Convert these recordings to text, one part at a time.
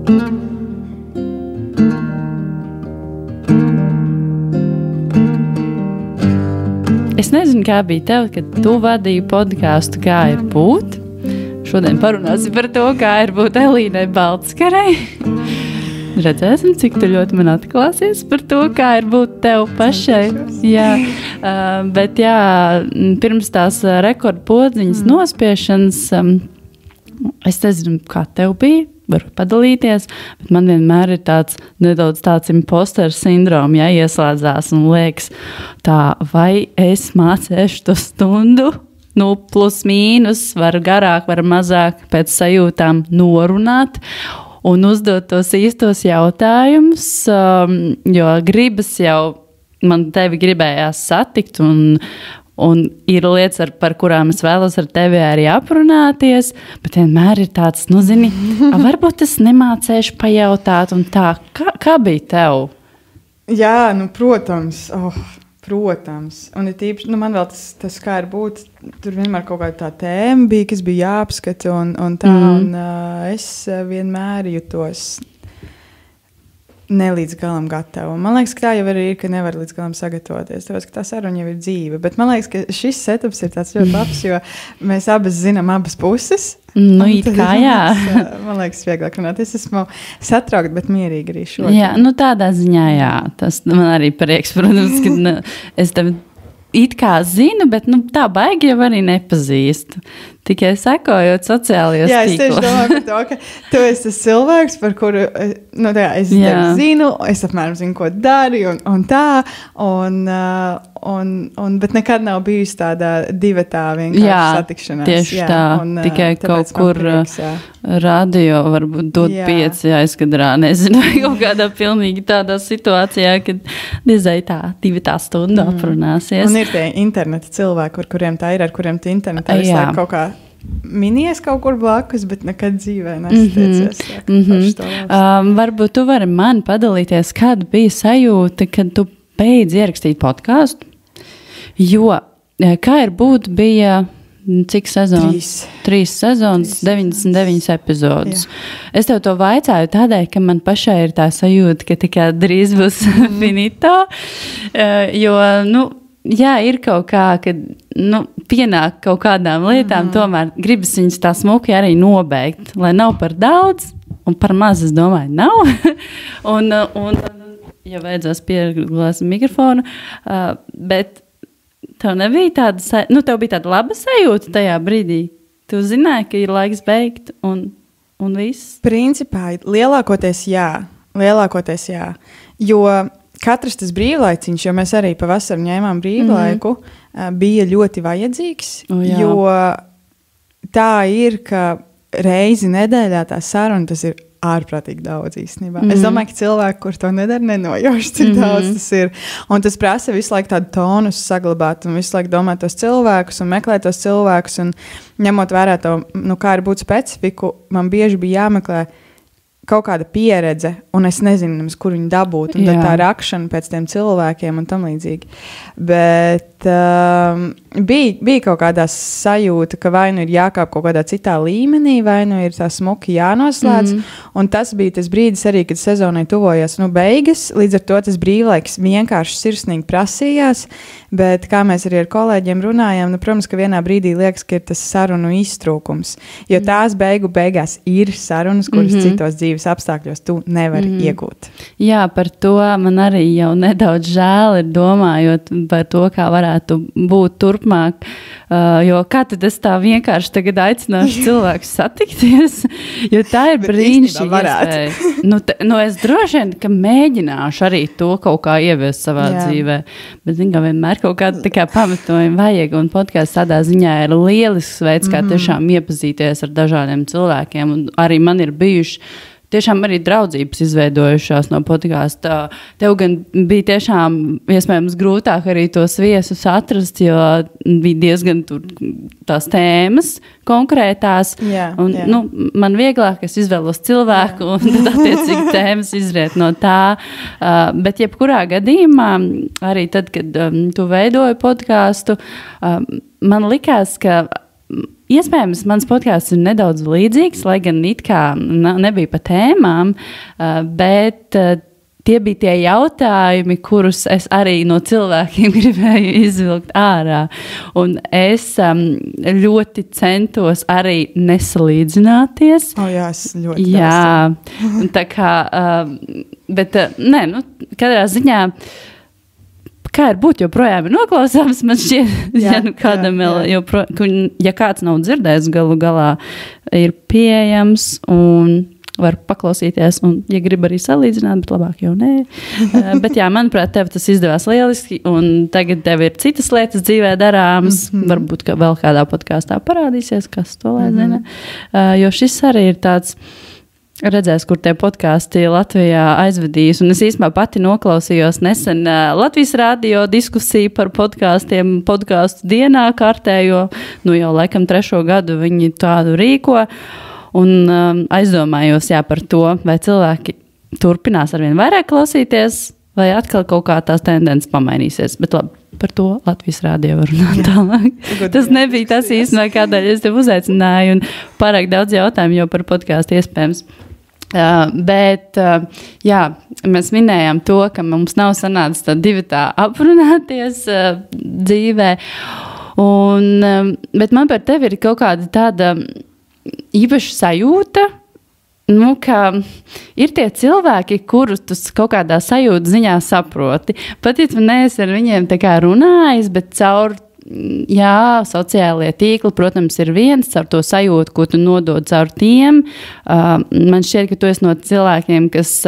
Es nezinu, kā bija tev, kad tu vadīji podkāstu Kā ir būt. Šodien parunāsim par to, kā ir būt Elīnai Baltskarei. Redzēsim, cik tu ļoti man atklāsies par to, kā ir būt tev pašai. Jā, bet jā, pirms tās rekordpodziņas nospiešanas, es nezinu, kā tev bija. Varu padalīties, bet man vienmēr ir nedaudz tāds imposter sindroms, ja ieslēdzās un liekas tā, vai es mācēšu to stundu, plus mīnus, varu garāk, varu mazāk pēc sajūtām norunāt un uzdot tos īstos jautājumus, jo gribas jau, man tevi gribējās satikt un ir lietas, par kurām es vēlos ar tevi arī aprunāties, bet vienmēr ir tāds, zini, varbūt es nemācēšu pajautāt un tā. Kā bija tev? Jā, protams. Protams. Un ir tīpaši, man vēl tas kā ir būt, tur vienmēr kaut kāda tā tēma bija, kas bija jāapskata un tā, un es vienmēr jutos ne līdz galam gatava. Man liekas, ka tā jau ir, ka nevar līdz galam sagatavoties, tāpēc, ka tā saruna jau ir dzīve. Bet man liekas, ka šis setups ir tāds ļoti labs, jo mēs abas zinām abas puses. It kā, jā. Man liekas, vieglāk runāt. Es esmu satraukta, bet mierīga arī šodien. Jā, tādā ziņā, jā. Tas man arī prieks, protams, ka es tevi it kā zinu, bet tā baigi jau arī nepazīstu. Tikai sekojot sociālajos tīklos. Jā, es tieši domāju par to, ka tu esi tas cilvēks, par kuru es tevi zinu, es apmēram zinu, ko dari un tā, bet nekad nav bijusi tāda divatā vienkārši satikšanās. Tieši tā, tikai kaut kur radio varbūt dot 5 aizkadrā, nezinu, kaut kādā pilnīgi tādā situācijā, kad diezai tā divatā stunda aprunāsies. Un ir tie interneta cilvēki, ar kuriem tā ir, ar kuriem tu internetā visu laiku kaut kā minies kaut kur blakus, bet nekad dzīvē nesatiecies. Varbūt tu vari man padalīties, kāda bija sajūta, kad tu beidz ierakstīt podkāstu, jo Kā ir būt bija cik sezonas? 3 sezonas, 99 epizodes. Jā. Es tev to vaicāju tādēļ, ka man pašai ir tā sajūta, ka tikai drīz būs finito, jo, jā, ir kaut kā, kad pienāk kaut kādām lietām, tomēr gribas viņas tā smuki arī nobeigt, lai nav par daudz, un par maz, es domāju, nav. un ja vajadzēs pieglās mikrofonu, bet tev nebija tāda, tev bija tāda laba sajūta tajā brīdī. Tu zināji, ka ir laiks beigt un viss? Principā, lielākoties jā. Jo katrs tas brīvlaiciņš, jo mēs arī pavasarī ņēmām brīvlaiku, bija ļoti vajadzīgs, jo tā ir, ka reizi nedēļā tā saruna, tas ir ārprātīgi daudz īstenībā. Es domāju, ka cilvēki, kur to nedara, nenojauš, cik daudz tas ir. Un tas prasa visu laiku tādu tonus saglabāt un visu laiku domāt tos cilvēkus un meklēt tos cilvēkus un ņemot vērā to, kā ir būt specifiku, man bieži bija jāmeklē kaut kāda pieredze, un es nezinu, kur viņu dabūt, un tad tā rakšana pēc tiem cilvēkiem un tam līdzīgi. Bet bija kaut kādā sajūta, ka vai nu ir jākāp kaut kādā citā līmenī, vai nu ir tā smuki jānoslēdz, un tas bija tas brīdis arī, kad sezonai tuvojās beigas, līdz ar to tas brīvlaiks vienkārši sirsnīgi prasījās, bet kā mēs arī ar kolēģiem runājām, protams, ka vienā brīdī liekas, ka ir tas sarunu iztrūkums, jo tās beigās ir sarunas, kuras citos dzīves apstākļos tu nevari iegūt. Jā, par to man arī jau nedaudz žēl ir domājot par to, kā varētu būt turpmāk, jo kā tad es tā vienkārši tagad aicināšu cilvēkus satikties, jo tā ir brīnišķīga iespēja. Es droši vien, ka mēģināšu arī to kaut kā ieviest savā dzīvē, bet zinu, ka vienmēr kaut kādu pamatojumu vajag, un podcasts tādā ziņā ir lielisks veids, kā tiešām iepazīties ar dažādiem cilvēkiem, un arī man ir bijuši tiešām arī draudzības izveidojušās no podkāsta. Tev gan bija tiešām iespējams grūtāk arī tos viesus atrast, jo bija diezgan tur tās tēmas konkrētās. Man vieglāk, es izvēlos cilvēku un tad attiecīgi tēmas izriet no tā. Bet jebkurā gadījumā, arī tad, kad tu veidoji podkāstu, man likās, ka iespējams, mans podkāsts ir nedaudz līdzīgs, lai gan it kā nebija pa tēmām, bet tie bija tie jautājumi, kurus es arī no cilvēkiem gribēju izvilkt ārā. Un es ļoti centos arī nesalīdzināties. Jā, es ļoti tā kā, bet nē, katrā ziņā, kā ir būt joprojām ir noklausāms, man šķiet, kādam vēl, ja kāds nav dzirdējis, galu galā ir pieejams un var paklausīties, un, ja grib arī salīdzināt, bet labāk jau nē. Bet jā, manuprāt, tev tas izdevās lieliski, un tagad tev ir citas lietas dzīvē darāmas, varbūt ka vēl kādā podkāstā parādīsies, kas to lai zina. Jo šis arī ir tāds, redzēs, kur tie podkāsti Latvijā aizvedīs, un es īstenībā pati noklausījos nesen Latvijas radio diskusiju par podkāstiem, podkāstu dienā kārtējo, jau laikam 3. gadu viņi tādu rīko, un aizdomājos par to, vai cilvēki turpinās arvien vairāk klausīties, vai atkal kaut kā tās tendences pamainīsies. Bet labi, par to Latvijas radio var runāt tālāk. Tas nebija tas īstenībā, kādēļ es tev uzaicināju, un pārāk daudz jautājumu jau par podkāstu iespējams. Bet, mēs minējām to, ka mums nav sanācis tā divi tā aprunāties dzīvē, bet man par tevi ir kaut kāda tāda īpaša sajūta, ka ir tie cilvēki, kurus tu kaut kādā sajūta ziņā saproti. Pat, ja tu neesi ar viņiem tā kā runājis, bet caur, sociālie tīkli, protams, ir viens, caur to sajūtu, ko tu nodod caur tiem. Man šķiet, ka tu esi no cilvēkiem, kas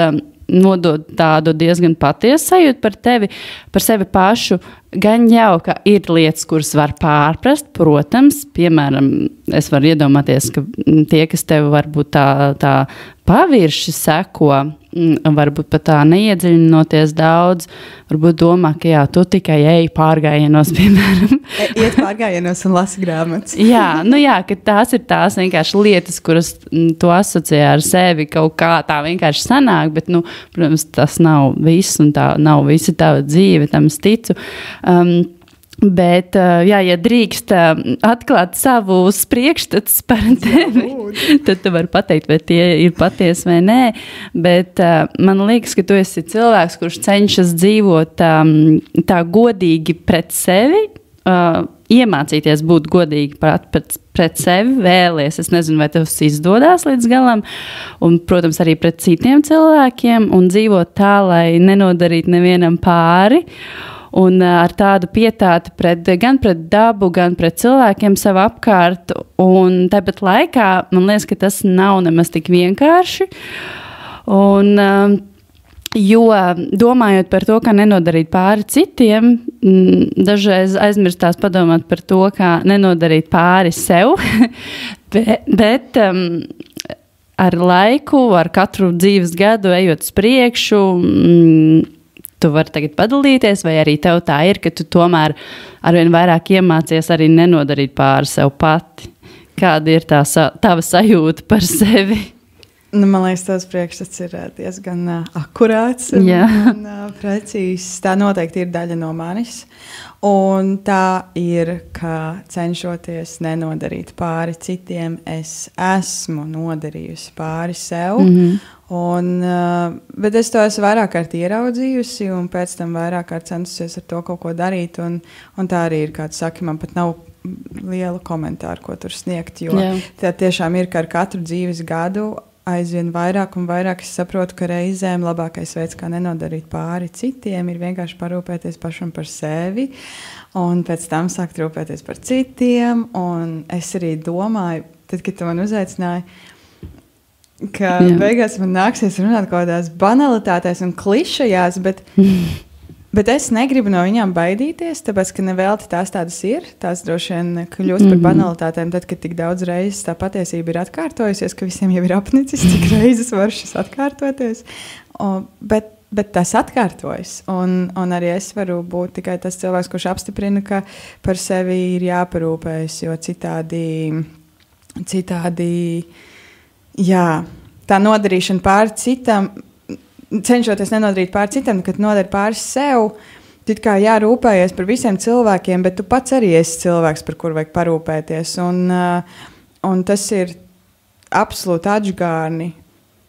nodod tādu diezgan patiesu sajūtu par tevi, par sevi pašu. Gan jau, ka ir lietas, kuras var pārprast, protams, piemēram, es varu iedomāties, ka tie, kas tev varbūt tā pavirši seko, varbūt pat tā neiedziļinoties daudz, varbūt domā, ka tu tikai ej pārgājienos, piemēram. Iet pārgājienos un lasi grāmatas. Ka tās ir tās vienkārši lietas, kuras tu asociē ar sevi kaut kā tā vienkārši sanāk, bet, protams, tas nav viss un tā nav visa tava dzīve, tam es ticu. Bet, ja drīkst atklāt savus priekšstats par tevi, tad tu vari pateikt, vai tie ir patiesi vai nē. Bet man liekas, ka tu esi cilvēks, kurš cenšas dzīvot tā godīgi pret sevi, iemācīties būt godīgi pret sevi, vēlies. Es nezinu, vai tev izdodas līdz galam, un, protams, arī pret citiem cilvēkiem, un dzīvot tā, lai nenodarītu nevienam pāri. Un ar tādu pietāti gan pret dabu, gan pret cilvēkiem sev apkārt. Un tāpat laikā man liekas, ka tas nav nemaz tik vienkārši. Jo domājot par to, kā nenodarīt pāri citiem, dažreiz aizmirstās padomāt par to, kā nenodarīt pāri sev. bet ar laiku, ar katru dzīves gadu ejot uz priekšu, tu vari tagad padalīties, vai arī tev tā ir, ka tu tomēr arvien vairāk iemācies arī nenodarīt pāri sev pati. Kāda ir tava sajūta par sevi? Man liekas, tavs priekšstats ir diezgan akurāts un precīzs. Tā noteikti ir daļa no manis. Un tā ir, ka cenšoties nenodarīt pāri citiem, es esmu nodarījusi pāri sev. Bet es to esmu vairāk kārt ieraudzījusi, un pēc tam vairāk kārt centusies ar to kaut ko darīt. Un tā arī ir, kā tu saki, man pat nav liela komentāra, ko tur sniegt. Jo tā tiešām ir, ka ar katru dzīves gadu aizvien vairāk un vairāk es saprotu, ka reizēm labākais veids, kā nenodarīt pāri citiem, ir vienkārši parūpēties pašam par sevi, un pēc tam sākt rūpēties par citiem. Un es arī domāju, tad, kad tu man uzaicināji, ka beigās man nāksies runāt kaut kādās banalitātēs un klišajās, bet es negribu no viņām baidīties, tāpēc, ka nevelti tās tādas ir. Tās droši vien kļūst par banalitātēm, tad, kad tik daudz reizes tā patiesība ir atkārtojusies, ka visiem jau ir apnicis, cik reizes var šis atkārtoties. Bet tas atkārtojas, un arī es varu būt tikai tas cilvēks, kurš apstiprina, ka par sevi ir jāparūpējas, jo citādi tā nodarīšana pāri citam, cenšoties nenodarīt pāri citam, kad nodari pāri sev, It kā rūpējies par visiem cilvēkiem, bet tu pats arī esi cilvēks, par kuru vajag parūpēties. Un tas ir absolūti atžgārni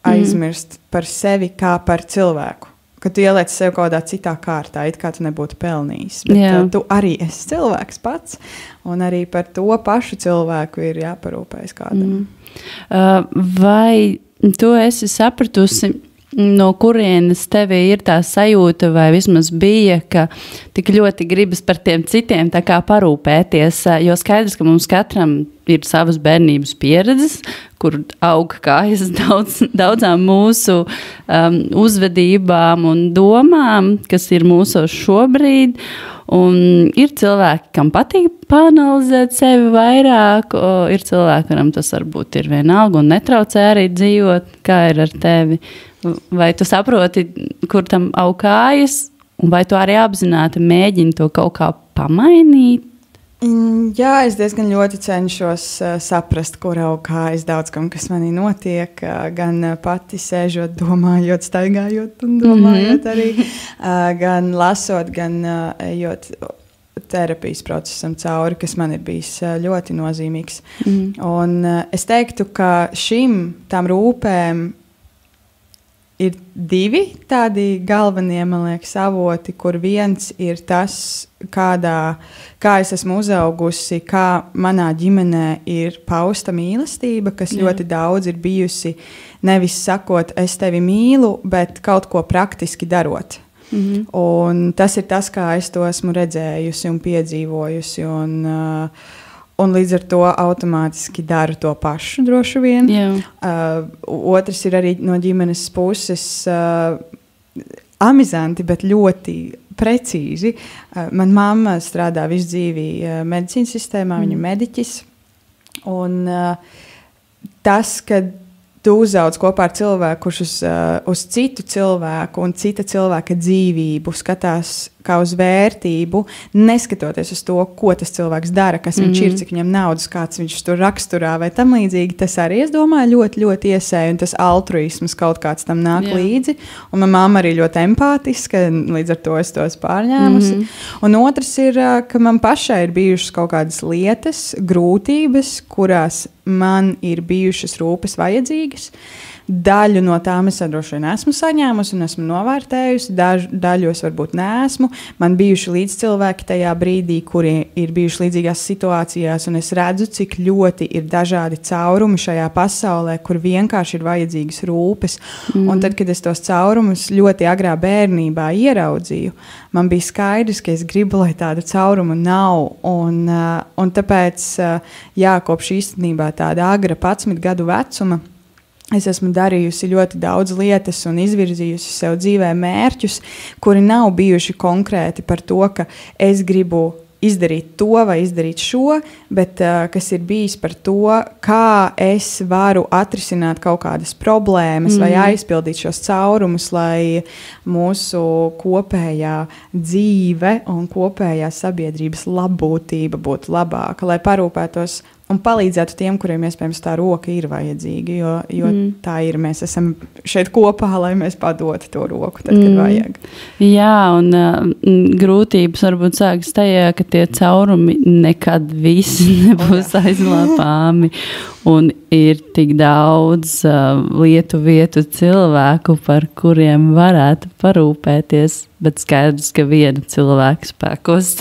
aizmirst par sevi kā par cilvēku. Kad tu ieliec sev kaut kādā citā kārtā, it kā tu nebūtu pelnījis. Bet tu arī esi cilvēks pats, un arī par to pašu cilvēku ir jāparūpējas kādam. Vai tu esi sapratusi, no kurienes tevī ir tā sajūta, vai vismaz bija, ka tik ļoti gribas par tiem citiem tā kā parūpēties, jo skaidrs, ka mums katram ir savas bērnības pieredzes, kur aug kājas daudzām mūsu uzvedībām un domām, kas ir mūsos šobrīd. Un ir cilvēki, kam patīk paanalizēt sevi vairāk, ir cilvēki, kuram tas varbūt ir vienalga un netraucē arī dzīvot, kā ir ar tevi. Vai tu saproti, kur tam aug kājas, un vai tu arī apzināti mēģini to kaut kā pamainīt? Jā, es diezgan ļoti cenšos saprast, kur aug kājas daudz kam, kas manī notiek, gan pati sēžot, domājot, staigājot un domājot arī, gan lasot, gan ejot terapijas procesam cauri, kas man ir bijis ļoti nozīmīgs. Un es teiktu, ka tām rūpēm ir divi tādi galvenie, man liekas, avoti, kur viens ir tas, kā es esmu uzaugusi, kā manā ģimenē ir pausta mīlestība, kas ļoti daudz ir bijusi nevis sakot, es tevi mīlu, bet kaut ko praktiski darot. Un tas ir tas, kā es to esmu redzējusi un piedzīvojusi, un līdz ar to automātiski daru to pašu droši vien. Otrs ir arī no ģimenes puses amizanti, bet ļoti precīzi. Man mamma strādā visu dzīvi medicīnas sistēmā, viņa ir mediķis. Un tas, kad tu uzauc kopā ar cilvēku, kurš uz citu cilvēku un cita cilvēka dzīvību skatās kā uz vērtību, neskatoties uz to, ko tas cilvēks dara, kas viņš ir, cik viņam naudas, kāds viņš tur raksturā vai tam līdzīgi, tas arī, es domāju, ļoti, ļoti iesēja, un tas altruisms kaut kāds tam nāk līdzi. Un man mamma arī ļoti empātiska, līdz ar to es to esmu pārņēmusi. Un otrs ir, ka man pašai ir bijušas kaut kādas lietas, grūtības, kurās man ir bijušas rūpes vajadzīgas. Daļu no tām es droši vien esmu saņēmusi un esmu novērtējusi, daļu es varbūt neesmu. Man bijuši līdzcilvēki tajā brīdī, kuri ir bijuši līdzīgās situācijās, un es redzu, cik ļoti ir dažādi caurumi šajā pasaulē, kur vienkārši ir vajadzīgas rūpes. Un tad, kad es tos caurumus ļoti agrā bērnībā ieraudzīju, man bija skaidrs, ka es gribu, lai tāda cauruma nav. Un tāpēc, kopš īstenībā tāda agra 11 gadu vecuma, es esmu darījusi ļoti daudz lietas un izvirzījusi sev dzīvē mērķus, kuri nav bijuši konkrēti par to, ka es gribu izdarīt to vai izdarīt šo, bet kas ir bijis par to, kā es varu atrisināt kaut kādas problēmas vai aizpildīt šos caurumus, lai mūsu kopējā dzīve un kopējā sabiedrības labbūtība būtu labāka, lai parūpētos un palīdzētu tiem, kuriem iespējams tā roka ir vajadzīga, jo tā ir. Mēs esam šeit kopā, lai mēs padotu to roku, tad, kad vajag. Jā, un grūtības varbūt sākas tajā, ka tie caurumi nekad visi nebūs aizlāpāmi. Un ir tik daudz vietu cilvēku, par kuriem varētu parūpēties, bet skaidrs, ka viena cilvēka spēkos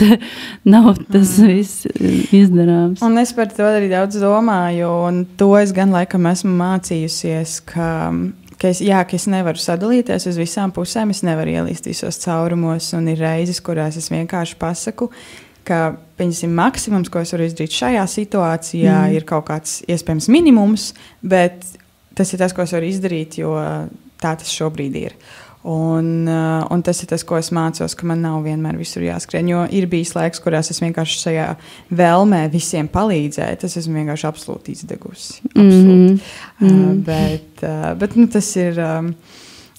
nav tas viss izdarāms. Un es par to arī daudz domāju, un to es gan laikam esmu mācījusies, ka es nevaru sadalīties uz visām pusēm, es nevaru ielīst visos caurumos, un ir reizes, kurās es vienkārši pasaku, ka maksimums, ko es varu izdarīt šajā situācijā, ir kaut kāds iespējams minimums, bet tas ir tas, ko es varu izdarīt, jo tā tas šobrīd ir. Un tas ir tas, ko es mācos, ka man nav vienmēr visur jāskrien, jo ir bijis laiks, kurās es vienkārši šajā vēlmē visiem palīdzēju, tas esmu vienkārši absolūti izdegusi. Bet tas ir...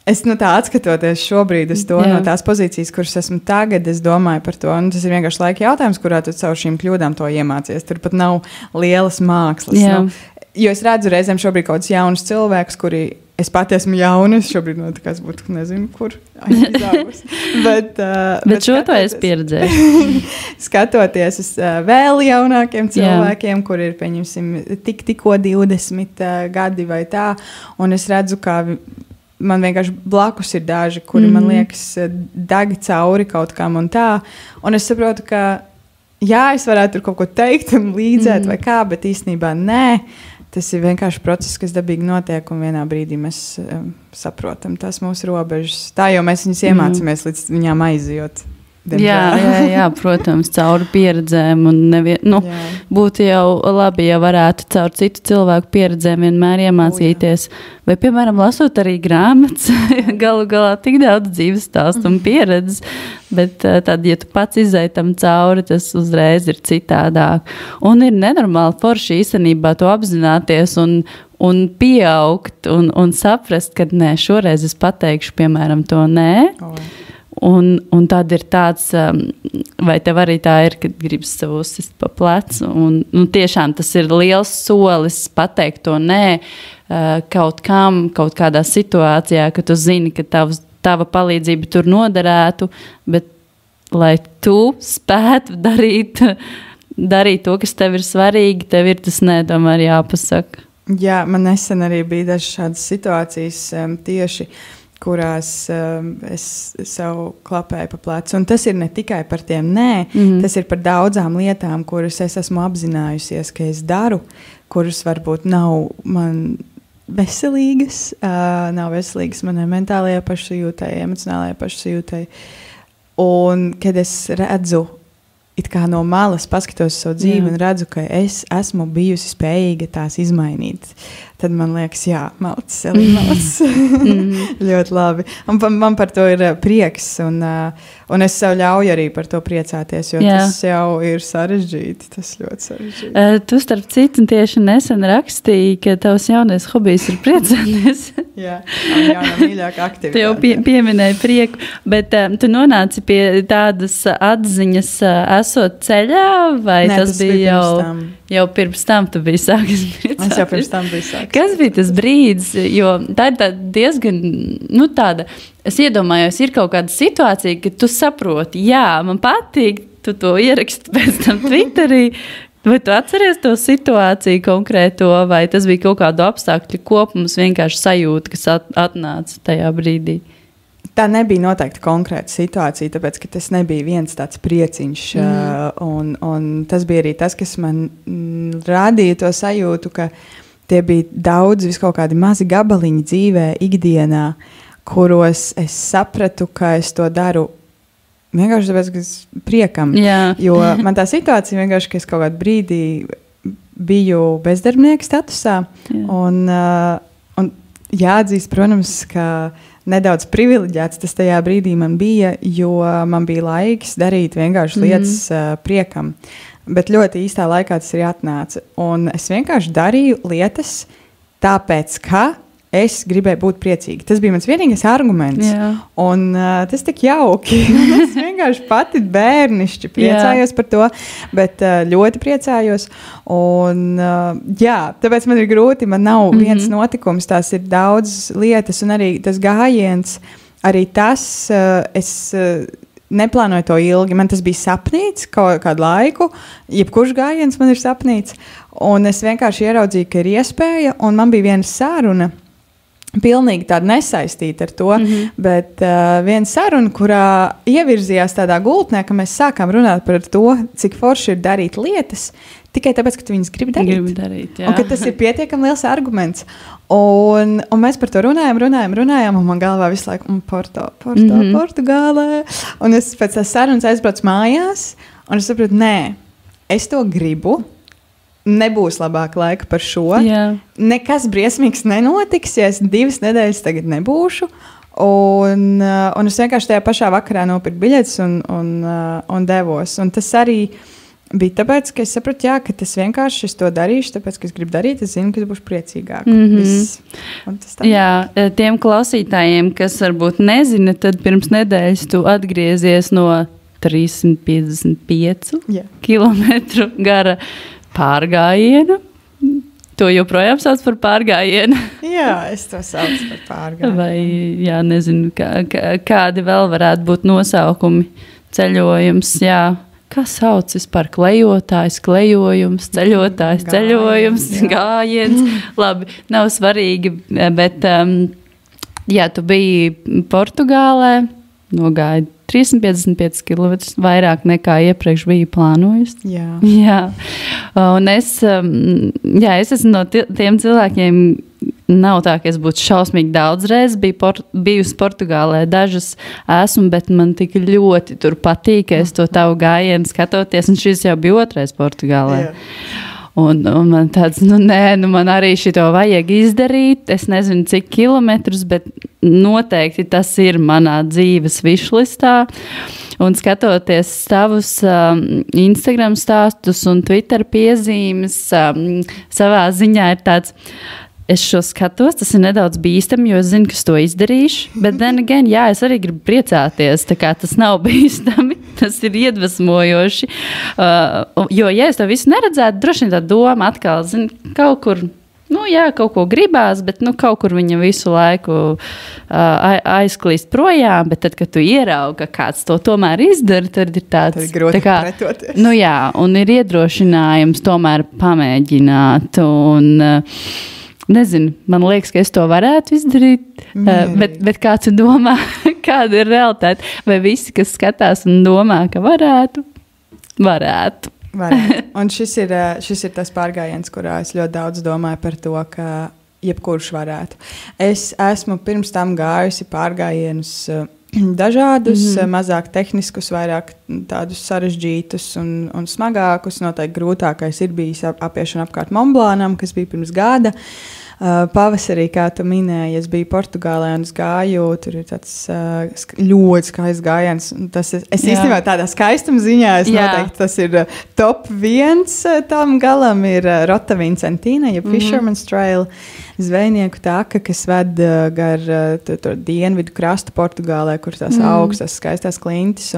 Es tā atskatoties šobrīd uz to, no tās pozīcijas, kuras esmu tagad, es domāju par to, un tas ir vienkārši laika jautājums, kurā tu caur šīm kļūdām to iemācies. Tur pat nav lielas mākslas. Jo es redzu reizēm šobrīd kaut kādus jaunus cilvēkus, kuri es pati esmu jauna, es šobrīd notikās būtu, nezinu, kur aizaugus. Bet šo to es pieredzēju. Skatoties uz vēl jaunākiem cilvēkiem, kur ir, pieņemsim, tikko 20 gadi vai tā, un es redzu, kā man vienkārši blakus ir daži, kuri man liekas deg cauri kaut kam un tā, un es saprotu, ka jā, es varētu tur kaut ko teikt un līdzēt vai kā, bet īstenībā nē. Tas ir vienkārši process, kas dabīgi notiek, un vienā brīdī mēs saprotam tās mūsu robežas. Tā jau mēs viņus iemācāmies līdz viņām aizjot. Jā, protams, cauri pieredzēm. Būtu jau labi, ja varētu caur citu cilvēku pieredzēm vienmēr iemācīties. Vai, piemēram, lasot arī grāmatas, galu galā tik daudz dzīves stāstu un pieredzes, bet tad, ja tu pats izej tam cauri, tas uzreiz ir citādāk. Un ir nenormāli forši īstenībā to apzināties un pieaugt un saprast, ka nē, šoreiz es pateikšu, piemēram, to nē. Un tad ir tāds, vai tev arī tā ir, kad gribas sev uzsist pa plecu. Un tiešām tas ir liels solis pateikt to nē kaut kam, kaut kādā situācijā, ka tu zini, ka tava palīdzība tur noderētu, bet lai tu spētu darīt to, kas tev ir svarīgi, tev ir tas nē, tomēr jāpasaka. Jā, man nesen arī bija dažas šādas situācijas tieši, kurās es sev klapēju pa plecu. Un tas ir ne tikai par tiem nē, tas ir par daudzām lietām, kuras es esmu apzinājusies, ka es daru, kuras varbūt nav man veselīgas, nav veselīgas manai mentālajai pašsajūtai, emocionālajai pašsajūtai. Un kad es redzu, it kā no malas paskatos savu dzīvi un redzu, ka es esmu bijusi spējīga tās izmainīt, tad man liekas, jā, malcis, ļoti labi. Un man par to ir prieks, un es sev ļauju arī par to priecāties, jo tas jau ir sarežģīti, tas ļoti sarežģīti. Tu starp citu tieši nesen rakstīji, ka tavs jaunais hobijs ir priecāties. Jā, man jaunā mīļākā aktivitāte. Tu jau pieminēji prieku, bet tu nonāci pie tādas atziņas esot ceļā, vai Nē, tas bija jau pirms tam tu biji sākis priecāties? Es jau pirms tam biju sākis. Kas bija tas brīdis, jo tā ir diezgan, tāda, es iedomājos, ir kaut kāda situācija, ka tu saproti, jā, man patīk, tu to ieraksti pēc tam Twitterī, vai tu atceries to situāciju konkrēto, vai tas bija kaut kādu apstākļu kopums, vienkārši sajūta, kas atnāca tajā brīdī? Tā nebija noteikti konkrēta situācija, tāpēc, ka tas nebija viens tāds prieciņš, un tas bija arī tas, kas man rādīja to sajūtu, ka tie bija daudz kaut kādi mazi gabaliņi dzīvē, ikdienā, kuros es sapratu, ka es to daru vienkārši tāpēc, ka es priekam. Jā. Jo man tā situācija vienkārši, ka es kaut kādu brīdī biju bezdarbnieka statusā, un jāatzīst, protams, ka nedaudz privileģēts tas tajā brīdī man bija, jo man bija laiks darīt vienkārši lietas priekam. Bet ļoti īstā laikā tas arī atnāca. Un es vienkārši darīju lietas tāpēc, ka es gribēju būt priecīga. Tas bija mans vienīgais arguments. Jā. Un tas tik jauki. Es vienkārši pati bērnišķi priecājos par to, bet ļoti priecājos. Un tāpēc man ir grūti, man nav viens notikums, tās ir daudz lietas, un arī tas gājiens, arī tas, es neplānoju to ilgi. Man tas bija sapnīts kādu laiku, jebkurš gājiens man ir sapnīts, un es vienkārši ieraudzīju, ka ir iespēja, un man bija viena saruna, pilnīgi tāda nesaistīta ar to, bet viena saruna, kurā ievirzījās tādā gultnē, ka mēs sākām runāt par to, cik forši ir darīt lietas, tikai tāpēc, ka tu viņas gribi darīt. Un ka tas ir pietiekami liels arguments. Un mēs par to runājām, un man galvā visu laiku, Portugālē. Un es pēc tās sarunas aizbraucu mājās, un es sapratu, nē, es to gribu. Nebūs labāka laika par šo. Jā. Nekas briesmīgs nenotiks, ja es 2 nedēļas tagad nebūšu. Un es vienkārši tajā pašā vakarā nopirku biļetes un devos. Un tas arī bija tāpēc, ka es sapratu, ka tas vienkārši es to darīšu, tāpēc, ka es gribu darīt, es zinu, ka es būšu priecīgāk. Jā, tiem klausītājiem, kas varbūt nezina, tad pirms nedēļas tu atgriezies no 355 kilometru gara pārgājienu. To joprojām sauc par pārgājienu. Jā, es to saucu par pārgājienu. Vai, jā, nezinu, kādi vēl varētu būt nosaukumi. Ceļojums, jā. Kā sauc vispār klejotājs, klejojums, ceļotājs, ceļojums, gājiens. Labi, nav svarīgi, bet, jā, tu biji Portugālē, nogāji 355 km vairāk nekā iepriekš biju plānojis. Jā. Un es esmu no tiem cilvēkiem, nav tā, ka es būtu šausmīgi daudz reizes bijusi Portugālē. Dažas esmu, bet man tik ļoti tur patīk, ka es to tavu gājienu skatoties, un šis jau bija otrais Portugālē. Un man tāds, man arī šito vajag izdarīt. Es nezinu, cik kilometrus, bet noteikti tas ir manā dzīves wishlistā. Un skatoties tavus Instagram stāstus un Twitter piezīmes, savā ziņā ir tāds, es šo skatos, tas ir nedaudz bīstami, jo es zinu, ka es to izdarīšu. Bet es arī gribu priecāties, tā kā tas nav bīstami, tas ir iedvesmojoši. Jo, ja es to visu neredzētu, droši vien tā doma atkal, kaut kur, kaut ko gribās, bet kaut kur viņa visu laiku aizklīst projām. Bet tad, kad tu ieraugi, ka kāds to tomēr izdara, tad ir tāds, tad ir grūti pretoties. Un ir iedrošinājums tomēr pamēģināt. Un, nezinu, man liekas, ka es to varētu izdarīt, bet kā tu domā, kāda ir realitāte? Vai visi, kas skatās un domā, ka varētu? Un šis ir tas pārgājiens, kurā es ļoti daudz domāju par to, ka jebkurš varētu. Es esmu pirms tam gājusi pārgājienus dažādus, mazāk tehniskus, vairāk tādus sarežģītus un smagākus. Noteikti grūtākais ir bijis apiešana apkārt Montblancam, kas bija pirms gada. Pavasarī, kā tu minēji, es biju Portugālē un es gāju. Tur ir tāds ļoti skaists gājiens. Es īstenībā tādā skaistuma ziņā noteikti tas ir top 1 tam galam ir Rota Vincentina, ja Fisherman's Trail, zvejnieku taka, kas ved gar dienvidu krastu Portugālē, kur tās augstas, skaistās klintis.